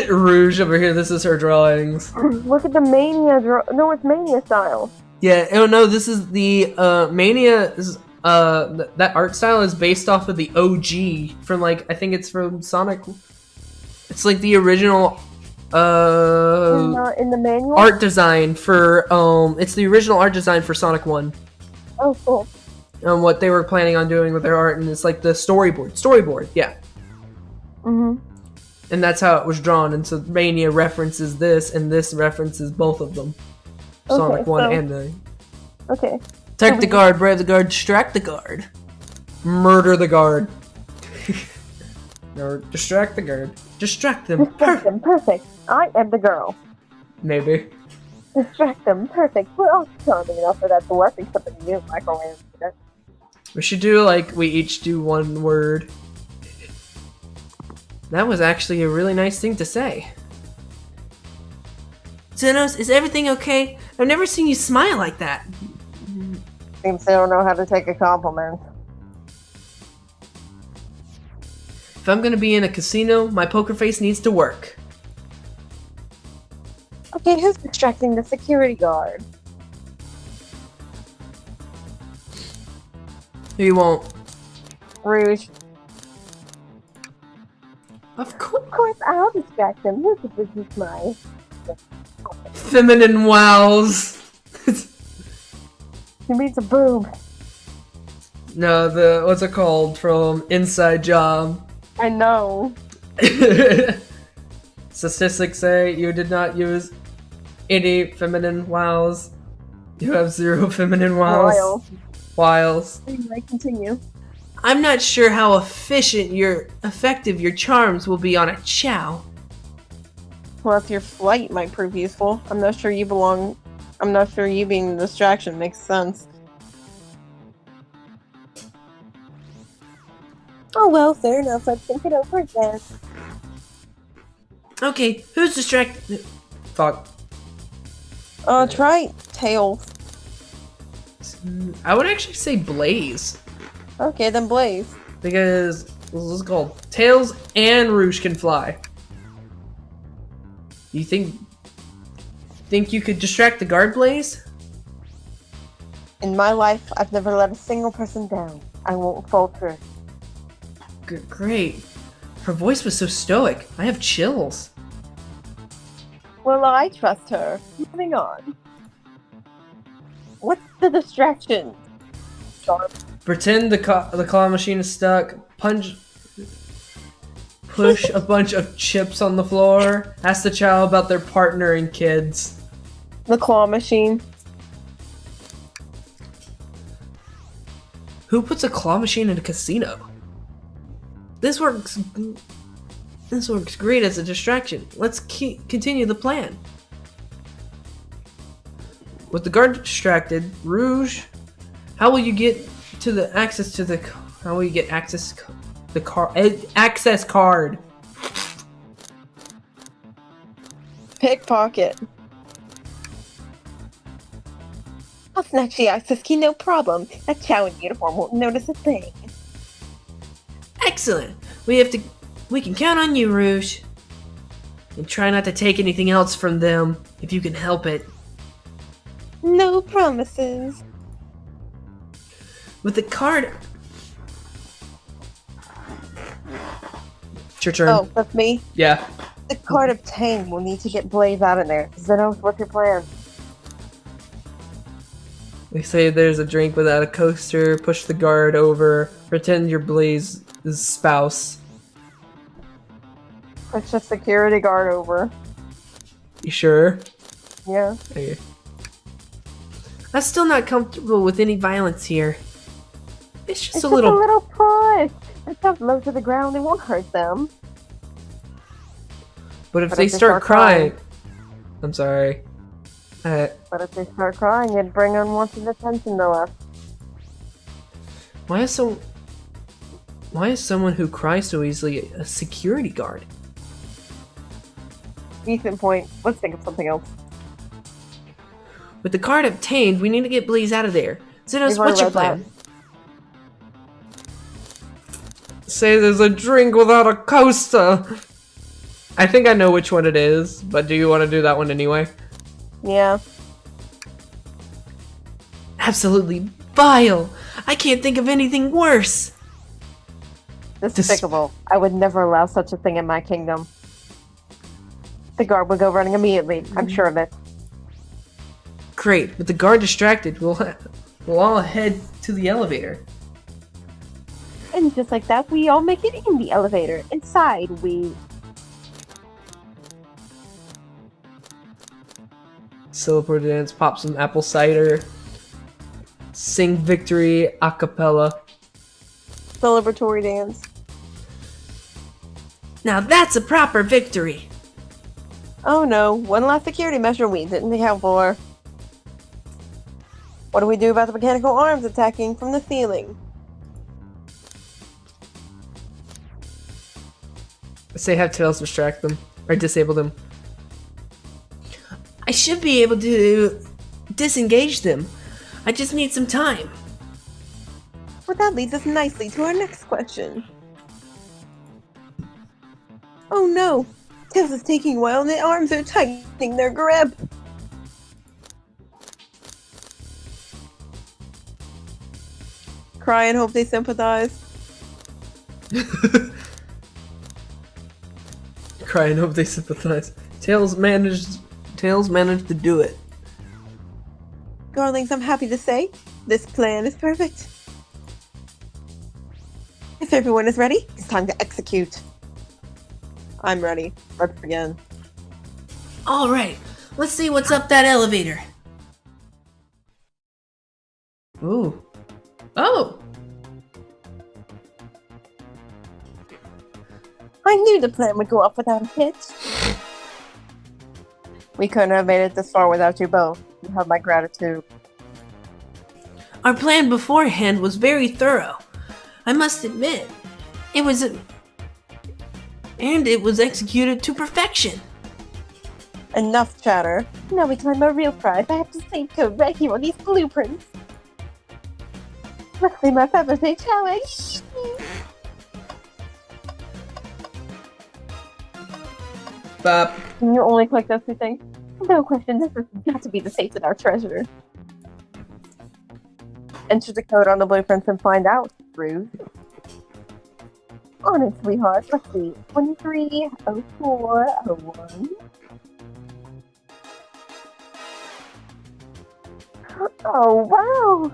Speaker 1: Rouge over here, this is her drawings.
Speaker 5: Look at the Mania No, it's Mania style.
Speaker 1: Yeah, oh no, this is the Mania. This is, that art style is based off of the OG from I think it's from Sonic. It's like the original
Speaker 5: in the manual
Speaker 1: art design for it's the original art design for Sonic 1.
Speaker 5: Oh, cool.
Speaker 1: What they were planning on doing with their art, and it's like the storyboard, yeah.
Speaker 5: Mm-hmm.
Speaker 1: And that's how it was drawn, and so Mania references this, and this references both of them. Sonic 1 and the...
Speaker 5: Okay.
Speaker 3: Attack the guard, brave the guard, distract the guard.
Speaker 1: Murder the guard. Or distract the guard.
Speaker 3: Distract them.
Speaker 5: Distract them, perfect. I am the girl.
Speaker 1: Maybe.
Speaker 5: Distract them, perfect. We're all charming enough for that to work, except for you, microwave.
Speaker 1: We should do we each do one word.
Speaker 3: That was actually a really nice thing to say. Xenos, is everything okay? I've never seen you smile like that.
Speaker 5: Seems they don't know how to take a compliment.
Speaker 3: If I'm gonna be in a casino, my poker face needs to work.
Speaker 5: Okay, who's distracting the security guard?
Speaker 3: You won't.
Speaker 5: Rouge.
Speaker 3: Of course.
Speaker 5: Of course, I'll distract them. Look at this is my...
Speaker 1: Feminine wows.
Speaker 5: He means a boob.
Speaker 1: No, the what's it called from Inside Job?
Speaker 5: I know.
Speaker 1: Statistics say you did not use any feminine wows. You have 0 feminine wows. Wiles.
Speaker 5: Anyway, continue.
Speaker 3: I'm not sure how effective your charms will be on a chow.
Speaker 5: Plus, your flight might prove useful. I'm not sure you being the distraction makes sense. Oh well, fair enough. Let's think it over again.
Speaker 3: Okay, who's distracted?
Speaker 1: Fuck.
Speaker 5: Try Tails.
Speaker 1: I would actually say Blaze.
Speaker 5: Okay, then Blaze.
Speaker 1: Because this is called Tails and Rouge can fly. You think you could distract the guard, Blaze?
Speaker 5: In my life, I've never let a single person down. I won't falter.
Speaker 1: Great. Her voice was so stoic. I have chills.
Speaker 5: Well, I trust her. Moving on. What's the distraction? Sharp.
Speaker 1: Pretend the claw machine is stuck. Push a bunch of chips on the floor. Ask the child about their partner and kids.
Speaker 5: The claw machine.
Speaker 1: Who puts a claw machine in a casino? This works great as a distraction. Let's continue the plan. With the guard distracted, Rouge, how will you get access card?
Speaker 5: Pickpocket. I'll snatch the access key, no problem. That chow in uniform won't notice a thing.
Speaker 3: Excellent. We can count on you, Rouge. And try not to take anything else from them, if you can help it.
Speaker 5: No promises.
Speaker 3: With the card...
Speaker 1: It's your turn.
Speaker 5: Oh, that's me.
Speaker 1: Yeah.
Speaker 5: The card obtained will need to get Blaze out of there. Zenos, what's your plan?
Speaker 1: They say there's a drink without a coaster. Push the guard over. Pretend you're Blaze's spouse.
Speaker 5: Push the security guard over.
Speaker 1: You sure?
Speaker 5: Yeah.
Speaker 1: Okay.
Speaker 3: I'm still not comfortable with any violence here. It's just
Speaker 5: It's
Speaker 3: a
Speaker 5: just
Speaker 3: little...
Speaker 5: a little push. It's up low to the ground. It won't hurt them.
Speaker 1: But if they start crying... I'm sorry.
Speaker 5: But if they start crying, it'd bring unwanted attention to us.
Speaker 1: Why is someone who cries so easily a security guard?
Speaker 5: Decent point. Let's think of something else.
Speaker 3: With the card obtained, we need to get Blaze out of there. Zenos,
Speaker 5: We've already
Speaker 3: what's your
Speaker 5: read
Speaker 3: plan?
Speaker 1: Say there's a drink without a coaster. I think I know which one it is, but do you want to do that one anyway?
Speaker 5: Yeah.
Speaker 3: Absolutely vile. I can't think of anything worse.
Speaker 5: Despicable. I would never allow such a thing in my kingdom. The guard would go running immediately. I'm sure of it.
Speaker 1: Great. With the guard distracted, we'll all head to the elevator.
Speaker 5: And just like that, we all make it in the elevator. Inside, we...
Speaker 1: Celebrate dance, pop some apple cider, sing victory a cappella.
Speaker 5: Celebratory dance.
Speaker 3: Now that's a proper victory.
Speaker 5: Oh no, one last security measure we didn't account for. What do we do about the mechanical arms attacking from the ceiling?
Speaker 1: Say have Tails distract them, or disable them.
Speaker 3: I should be able to disengage them. I just need some time.
Speaker 5: Well, that leads us nicely to our next question. Oh no! Tails is taking a while and the arms are tightening their grip! Cry and hope they sympathize.
Speaker 1: Cry and hope they sympathize. Tails managed to do it.
Speaker 5: Darlings, I'm happy to say, this plan is perfect. If everyone is ready, it's time to execute. I'm ready. Let's begin.
Speaker 3: Alright, let's see what's up that elevator.
Speaker 1: Ooh. Oh!
Speaker 5: I knew the plan would go off without a hitch. We couldn't have made it this far without you both. You have my gratitude.
Speaker 3: Our plan beforehand was very thorough. I must admit, It was executed to perfection.
Speaker 5: Enough chatter. Now we climb our real prize. I have to save code right here on these blueprints. Let's claim our Father's challenge.
Speaker 1: Bop.
Speaker 5: Can you only click those two things? No question, this has got to be the safe with our treasure. Enter the code on the blueprints and find out, Ruth. On it, sweetheart. Let's see. 230401. Oh, wow!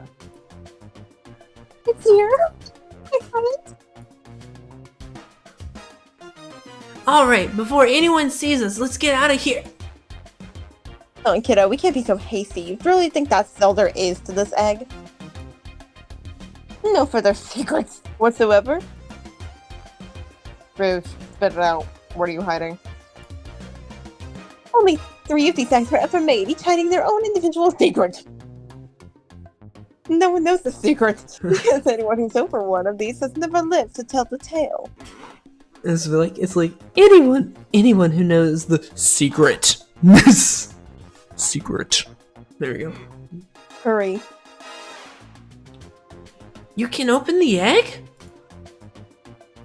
Speaker 5: It's here! I got it!
Speaker 3: Alright, before anyone sees us, let's get out of here.
Speaker 5: Come on, kiddo, we can't be so hasty. You really think that's all there is to this egg? No further secrets whatsoever. Ruth, spit it out. What are you hiding? Only 3 of these eggs were ever made, each hiding their own individual secret. No one knows the secret, because anyone who's over one of these has never lived to tell the tale.
Speaker 3: It's like anyone who knows the secret. Secret. There you go.
Speaker 5: Hurry.
Speaker 3: You can open the egg?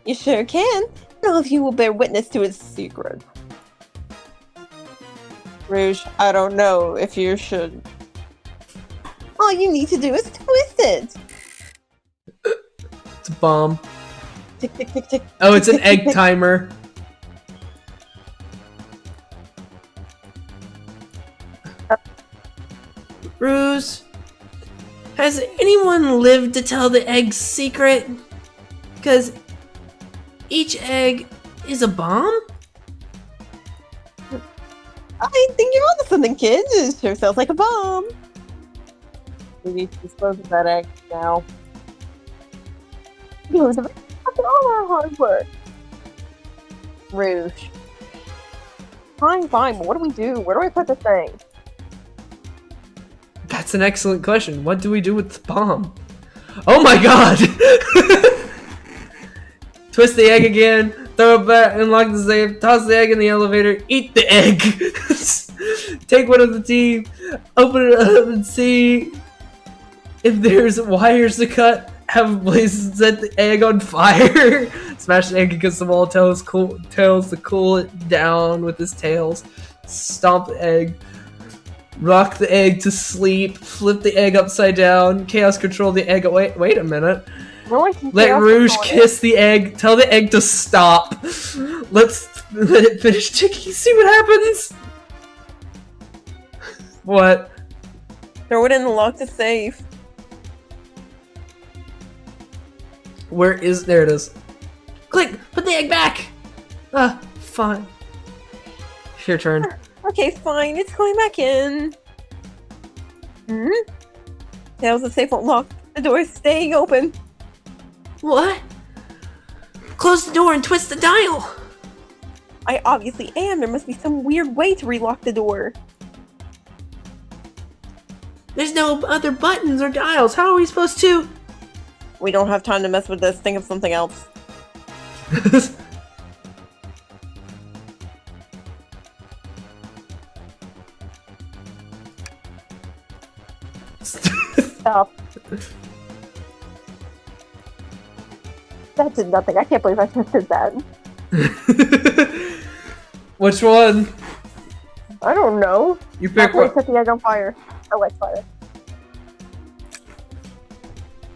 Speaker 5: You sure can. All of you will bear witness to its secret. Rouge, I don't know if you should. All you need to do is twist it.
Speaker 1: It's a bomb.
Speaker 5: Tick, tick, tick, tick.
Speaker 1: Oh, it's
Speaker 5: tick,
Speaker 1: an
Speaker 5: tick, tick,
Speaker 1: egg
Speaker 5: tick.
Speaker 1: timer.
Speaker 3: Ruse, has anyone lived to tell the egg's secret? Because each egg is a bomb?
Speaker 5: I think you're onto something, kid. It sure sounds like a bomb. We need to dispose of that egg now. After all our hard work. Rouge. Fine, but what do we do? Where do I put the thing?
Speaker 1: That's an excellent question. What do we do with the bomb? Oh my god! Twist the egg again, throw it back, unlock the safe, toss the egg in the elevator, eat the egg! Take one of the team, open it up and see if there's wires to cut, have a place to set the egg on fire, smash the egg against the wall, tails to cool it down with his tails, stomp the egg, rock the egg to sleep, flip the egg upside down, chaos control the egg. Wait a minute. Let Rouge kiss the egg, tell the egg to stop. Let it finish ticking, see what happens. What?
Speaker 5: Throw it in the lock to safe.
Speaker 1: There it is.
Speaker 3: Click! Put the egg back!
Speaker 1: Fine. It's your turn.
Speaker 5: Okay, fine. It's going back in. Tails, the safe won't lock. The door is staying open.
Speaker 3: What? Close the door and twist the dial!
Speaker 5: I obviously am. There must be some weird way to relock the door.
Speaker 3: There's no other buttons or dials. How are we supposed to?
Speaker 5: We don't have time to mess with this. Think of something else. Stop. That did nothing. I can't believe I just did that.
Speaker 1: Which one?
Speaker 5: I don't know.
Speaker 1: You pick
Speaker 5: Halfway
Speaker 1: one.
Speaker 5: set the egg on fire. I like fire.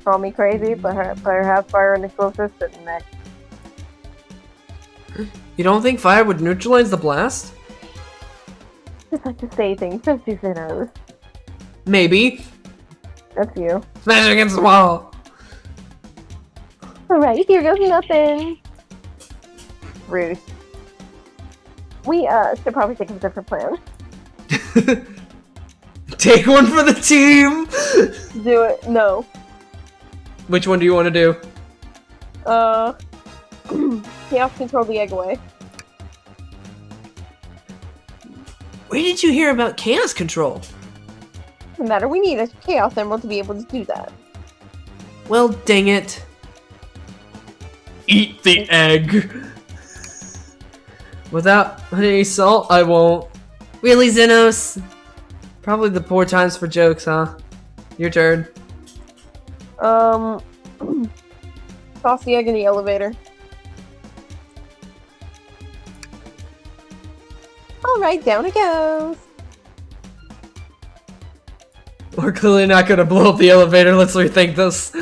Speaker 5: Call me crazy, but have fire and explosives sitting next.
Speaker 1: You don't think fire would neutralize the blast?
Speaker 5: Just like to say things, don't you sinners.
Speaker 1: Maybe.
Speaker 5: That's you.
Speaker 1: Smash it against the wall.
Speaker 5: Alright, here goes nothing. Rude. We should probably think of a different plan.
Speaker 1: Take one for the team.
Speaker 5: Do it. No.
Speaker 1: Which one do you want to do?
Speaker 5: Chaos control the egg away.
Speaker 3: Where did you hear about chaos control?
Speaker 5: No matter, we need a chaos emerald to be able to do that.
Speaker 3: Well, dang it.
Speaker 4: eat the egg.
Speaker 1: Without any salt, I won't.
Speaker 3: Really, Xenos?
Speaker 1: Probably the poor times for jokes, huh? Your turn.
Speaker 5: Toss the egg in the elevator. Alright, down it goes.
Speaker 1: We're clearly not gonna blow up the elevator. Let's rethink this.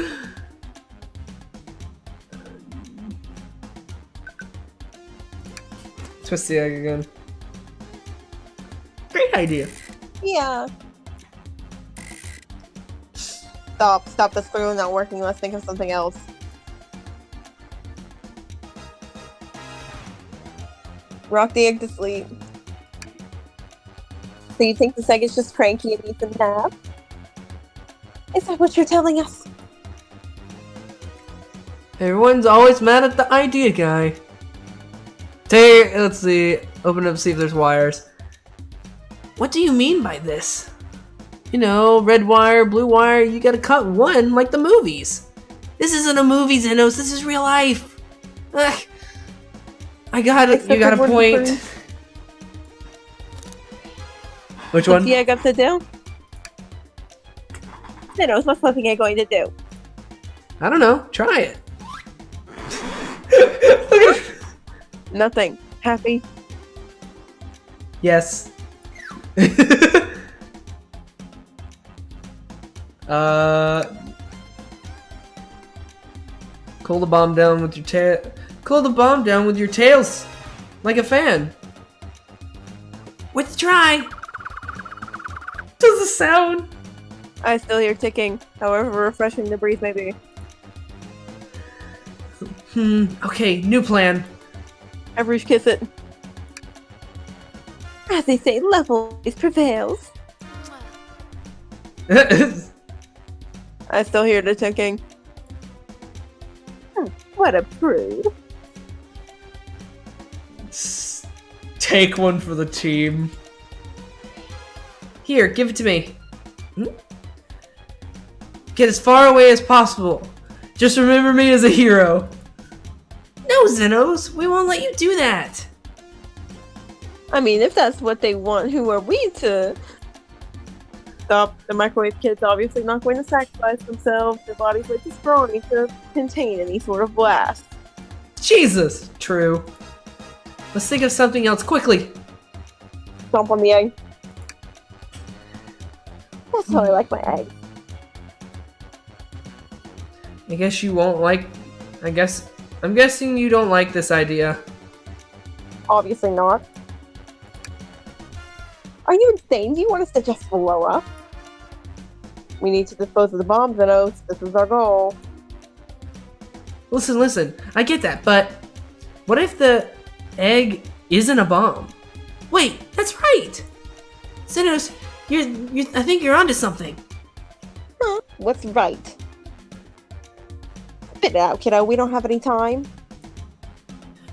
Speaker 1: Twist the egg again.
Speaker 4: Great idea.
Speaker 5: Yeah. Stop, that's clearly not working. Let's think of something else. Rock the egg to sleep. So you think this egg is just cranky and needs a nap? Is that what you're telling us?
Speaker 1: Everyone's always mad at the idea guy. Let's see. Open up, see if there's wires.
Speaker 3: What do you mean by this?
Speaker 1: You know, red wire, blue wire, you gotta cut one like the movies.
Speaker 3: This isn't a movie, Xenos. This is real life. Ugh.
Speaker 1: You got a point. Which
Speaker 5: What's
Speaker 1: one?
Speaker 5: the egg up to do? Xenos, what's flipping egg going to do?
Speaker 1: I don't know. Try it.
Speaker 5: Nothing. Happy?
Speaker 1: Yes. Cool the bomb down with your tail. Cool the bomb down with your tails, like a fan.
Speaker 3: Let's try.
Speaker 1: Does the sound?
Speaker 5: I still hear ticking, however refreshing the breeze may be.
Speaker 1: Okay, new plan.
Speaker 5: Average kiss it. As they say, level always prevails. I still hear the ticking. What a prude.
Speaker 1: Take one for the team.
Speaker 3: Here, give it to me.
Speaker 1: Get as far away as possible. Just remember me as a hero.
Speaker 3: No, Xenos. We won't let you do that.
Speaker 5: I mean, if that's what they want, who are we to stop? The microwave kid's obviously not going to sacrifice themselves. Their bodies are too scrawny to contain any sort of blast.
Speaker 1: Jesus! True. Let's think of something else quickly.
Speaker 5: Stomp on the egg. That's how I like my egg.
Speaker 1: I guess you won't like... I'm guessing you don't like this idea.
Speaker 5: Obviously not. Are you insane? Do you want us to just blow up? We need to dispose of the bombs, Xenos. This is our goal.
Speaker 1: Listen. I get that, but... What if the egg isn't a bomb?
Speaker 3: Wait, that's right. Xenos, I think you're onto something.
Speaker 5: Huh? What's right? Spit it out, kiddo. We don't have any time.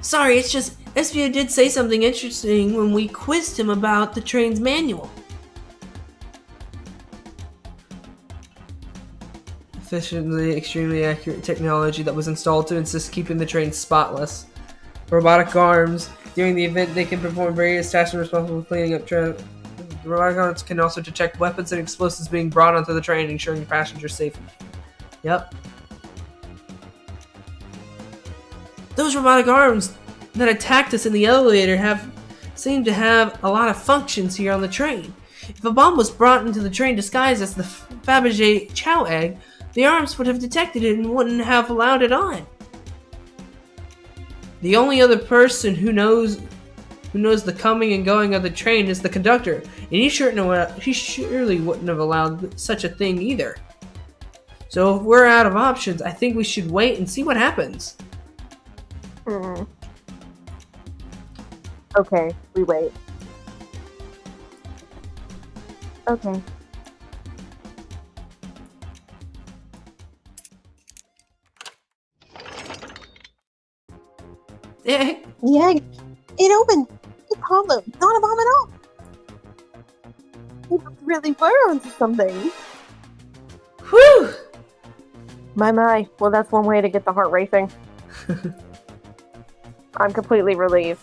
Speaker 3: Sorry, it's just Espio did say something interesting when we quizzed him about the train's manual.
Speaker 1: Efficiently, extremely accurate technology that was installed to insist keeping the train spotless. Robotic arms. During the event, they can perform various tasks responsible for cleaning up traffic. The robotic arms can also detect weapons and explosives being brought onto the train, ensuring passengers' safety. Yep.
Speaker 3: Those robotic arms that attacked us in the elevator seem to have a lot of functions here on the train. If a bomb was brought into the train disguised as the Fabergé Chow egg, the arms would have detected it and wouldn't have allowed it on.
Speaker 1: The only other person who knows the coming and going of the train is the conductor, and he surely wouldn't have allowed such a thing either. So if we're out of options, I think we should wait and see what happens.
Speaker 5: Okay, we wait. Okay.
Speaker 3: Eh,
Speaker 5: The egg! It opened! It's hollow! Not a bomb at all! We really were onto something!
Speaker 3: Whew!
Speaker 5: My. Well, that's one way to get the heart racing. I'm completely relieved.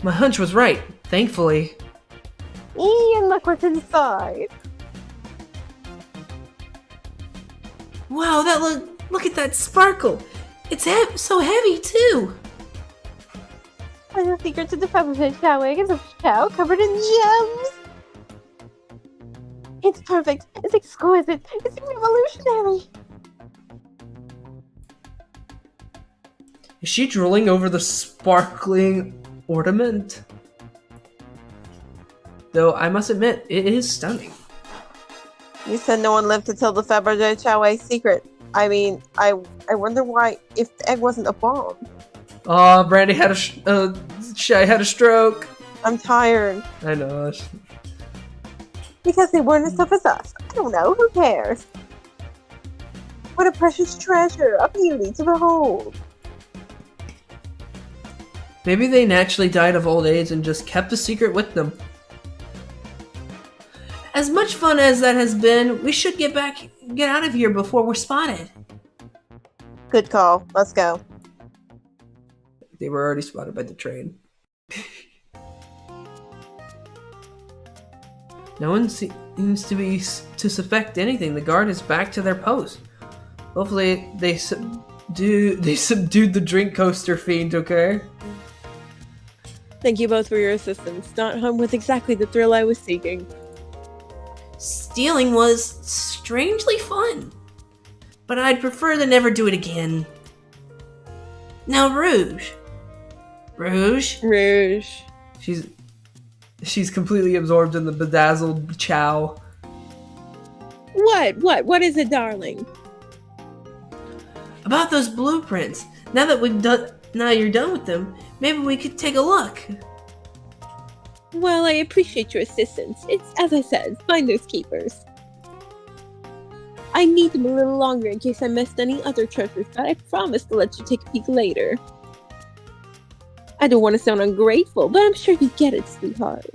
Speaker 3: My hunch was right, thankfully.
Speaker 5: And look what's inside.
Speaker 3: Wow, look at that sparkle. It's so heavy too.
Speaker 5: And the secret to the Fabergé chow egg is a chow covered in gems. It's perfect. It's exquisite. It's revolutionary.
Speaker 1: Is she drooling over the sparkling ornament? Though I must admit, it is stunning.
Speaker 5: You said no one lived to tell the Fabergé chow egg secret. I mean, I wonder why, if the egg wasn't a bomb.
Speaker 1: Oh, Brandy had Shy had a stroke.
Speaker 5: I'm tired.
Speaker 1: I know.
Speaker 5: Because they weren't as tough as us. I don't know. Who cares? What a precious treasure. A beauty to behold.
Speaker 1: Maybe they naturally died of old age and just kept the secret with them.
Speaker 3: As much fun as that has been, we should get out of here before we're spotted.
Speaker 5: Good call. Let's go.
Speaker 1: They were already spotted by the train.
Speaker 3: No one seems to suspect anything. The guard is back to their post.
Speaker 1: Hopefully they subdued the drink coaster fiend, okay?
Speaker 5: Thank you both for your assistance. Not home with exactly the thrill I was seeking.
Speaker 3: Stealing was strangely fun, but I'd prefer to never do it again. Now, Rouge.
Speaker 1: She's completely absorbed in the bedazzled chow.
Speaker 5: What is it, darling?
Speaker 3: About those blueprints. Now you're done with them, maybe we could take a look.
Speaker 5: Well, I appreciate your assistance. It's, as I said, finders keepers. I need them a little longer in case I missed any other treasures, but I promise to let you take a peek later. I don't want to sound ungrateful, but I'm sure you get it, sweetheart.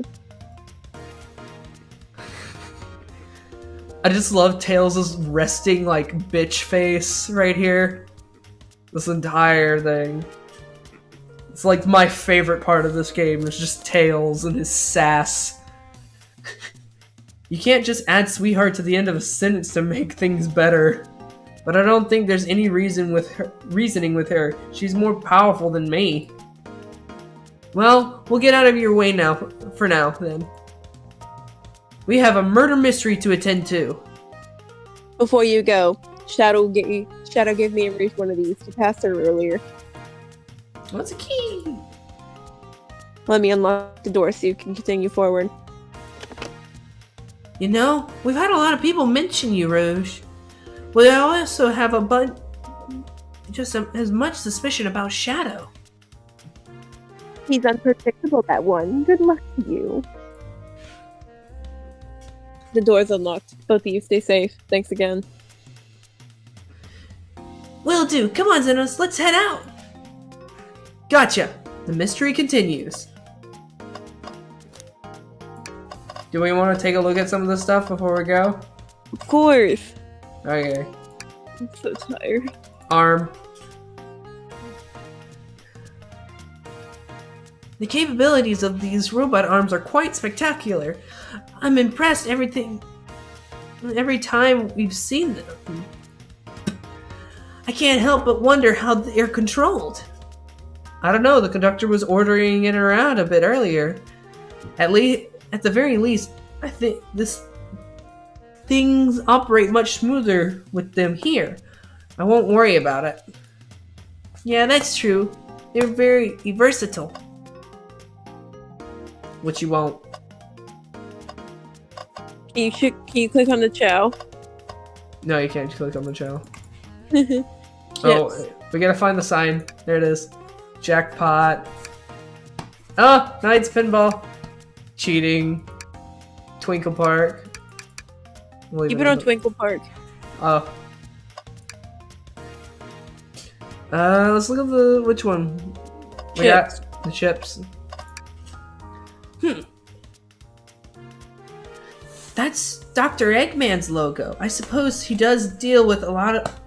Speaker 1: I just love Tails' resting, like, bitch face right here. This entire thing. It's like my favorite part of this game is just Tails and his sass. You can't just add sweetheart to the end of a sentence to make things better. But I don't think there's any reasoning with her. She's more powerful than me. Well, we'll get out of your way now, for now, then. We have a murder mystery to attend to.
Speaker 5: Before you go, Shadow gave me a Reese one of these to pass her earlier.
Speaker 3: What's a key?
Speaker 5: Let me unlock the door so you can continue forward.
Speaker 3: You know, we've had a lot of people mention you, Rouge. But I also have as much suspicion about Shadow.
Speaker 5: He's unpredictable, that one. Good luck to you. The door's unlocked. Both of you stay safe. Thanks again.
Speaker 3: Will do. Come on, Xenos, let's head out.
Speaker 1: Gotcha. The mystery continues. Do we want to take a look at some of this stuff before we go?
Speaker 5: Of course.
Speaker 1: Okay.
Speaker 5: I'm so tired.
Speaker 1: Arm.
Speaker 3: The capabilities of these robot arms are quite spectacular. I'm impressed every time we've seen them. I can't help but wonder how they're controlled.
Speaker 1: I don't know, the conductor was ordering it around a bit earlier. At the very least, I think things operate much smoother with them here. I won't worry about it.
Speaker 3: Yeah, that's true. They're very versatile.
Speaker 1: Which you won't.
Speaker 5: Can you click on the chow?
Speaker 1: No, you can't click on the channel.
Speaker 5: Yes.
Speaker 1: Oh, we gotta find the sign. There it is. Jackpot. Oh, Knights Pinball. Cheating. Twinkle Park.
Speaker 5: Keep it on Twinkle Park.
Speaker 1: Oh. Let's look at which one? We
Speaker 5: Chips.
Speaker 1: got the chips.
Speaker 3: That's Dr. Eggman's logo. I suppose he does deal with a lot of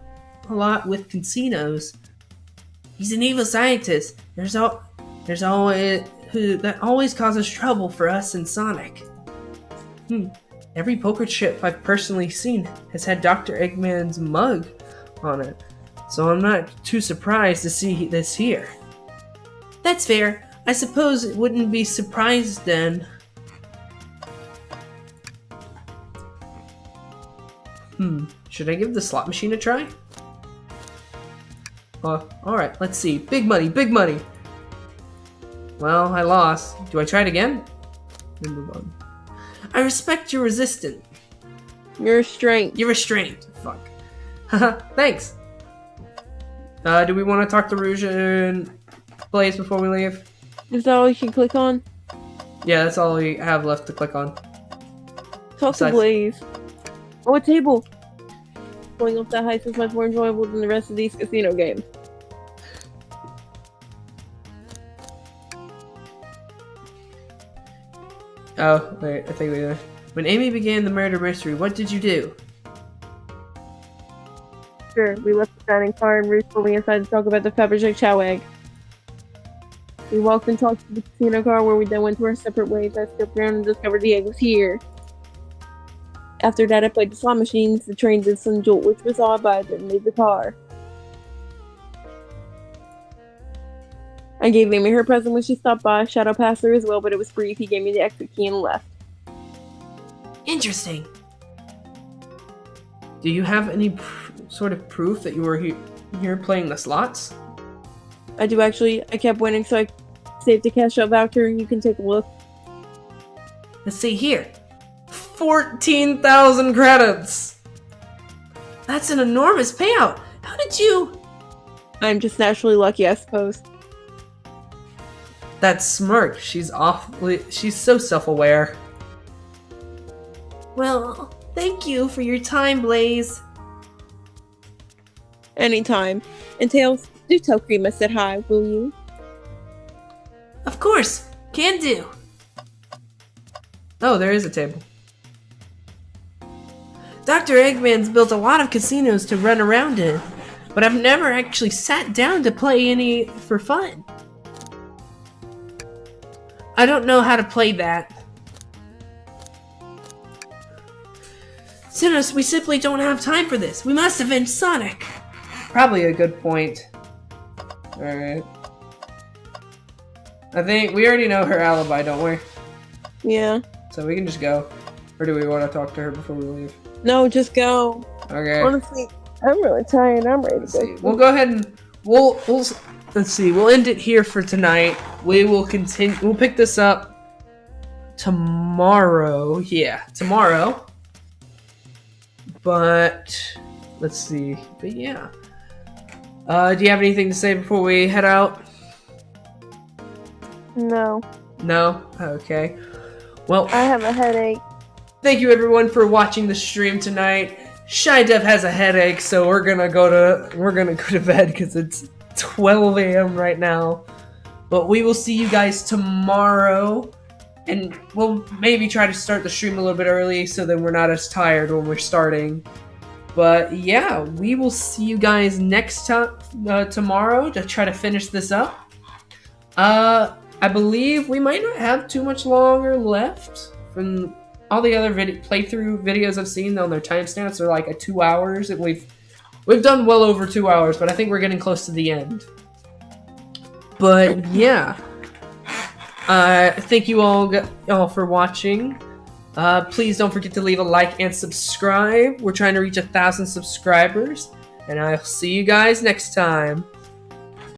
Speaker 3: a lot with casinos. He's an evil scientist. There's always who that always causes trouble for us in Sonic. Every poker chip I've personally seen has had Dr. Eggman's mug on it, so I'm not too surprised to see this here. That's fair. I suppose it wouldn't be surprised then. Should I give the slot machine a try? Alright, let's see. Big money, big money! Well, I lost. Do I try it again? We'll move on. I respect your resistance.
Speaker 5: Your strength.
Speaker 3: You're restrained. Fuck. Haha, thanks. Do we want to talk to Rouge and Blaze before we leave?
Speaker 5: Is that all you can click on?
Speaker 3: Yeah, that's all we have left to click on.
Speaker 5: Talk to Blaze. Oh, a table! Pulling off that heist is much more enjoyable than the rest of these casino games.
Speaker 3: Oh, wait, I think we did. When Amy began the murder mystery, what did you do?
Speaker 5: Sure, we left the dining car and Ruth pulled me inside to talk about the Fabergé chow egg. We walked and talked to the casino car where we then went to our separate ways. I skipped around and discovered the egg was here. After that, I played the slot machines, the train did some jolt, which was odd, but I didn't leave the car. I gave Amy her present when she stopped by. Shadow passed through as well, but it was brief. He gave me the exit key and left.
Speaker 3: Interesting. Do you have any sort of proof that you were here playing the slots?
Speaker 5: I do actually. I kept winning, so I saved a cash out voucher. You can take a look.
Speaker 3: Let's see here. 14,000 credits! That's an enormous payout! How did you...
Speaker 5: I'm just naturally lucky, I suppose.
Speaker 3: That smirk, she's so self-aware. Well, thank you for your time, Blaze.
Speaker 5: Anytime. And Tails, do tell Cream I said hi, will you?
Speaker 3: Of course! Can do! Oh, there is a table. Dr. Eggman's built a lot of casinos to run around in, but I've never actually sat down to play any for fun. I don't know how to play that. Sinus, we simply don't have time for this. We must avenge Sonic. Probably a good point. Alright. I think we already know her alibi, don't we?
Speaker 5: Yeah.
Speaker 3: So we can just go. Or do we want to talk to her before we leave?
Speaker 5: No, just go.
Speaker 3: Okay.
Speaker 5: Honestly, I'm really tired. I'm ready to go.
Speaker 3: We'll go ahead and we'll let's see. We'll end it here for tonight. We will continue. We'll pick this up tomorrow. Yeah, tomorrow. But let's see. But yeah. Do you have anything to say before we head out?
Speaker 5: No.
Speaker 3: No? Okay. Well,
Speaker 5: I have a headache.
Speaker 3: thank you everyone for watching the stream tonight. Shy Dev has a headache, so we're gonna go to bed because it's 12 a.m. right now. But we will see you guys tomorrow, and we'll maybe try to start the stream a little bit early so that we're not as tired when we're starting. But yeah, we will see you guys next time tomorrow to try to finish this up. I believe we might not have too much longer left. From all the other playthrough videos I've seen on their timestamps are like 2 hours, and we've done well over 2 hours, but I think we're getting close to the end. But yeah, thank you all for watching. Please don't forget to leave a like and subscribe. We're trying to reach 1,000 subscribers, and I'll see you guys next time.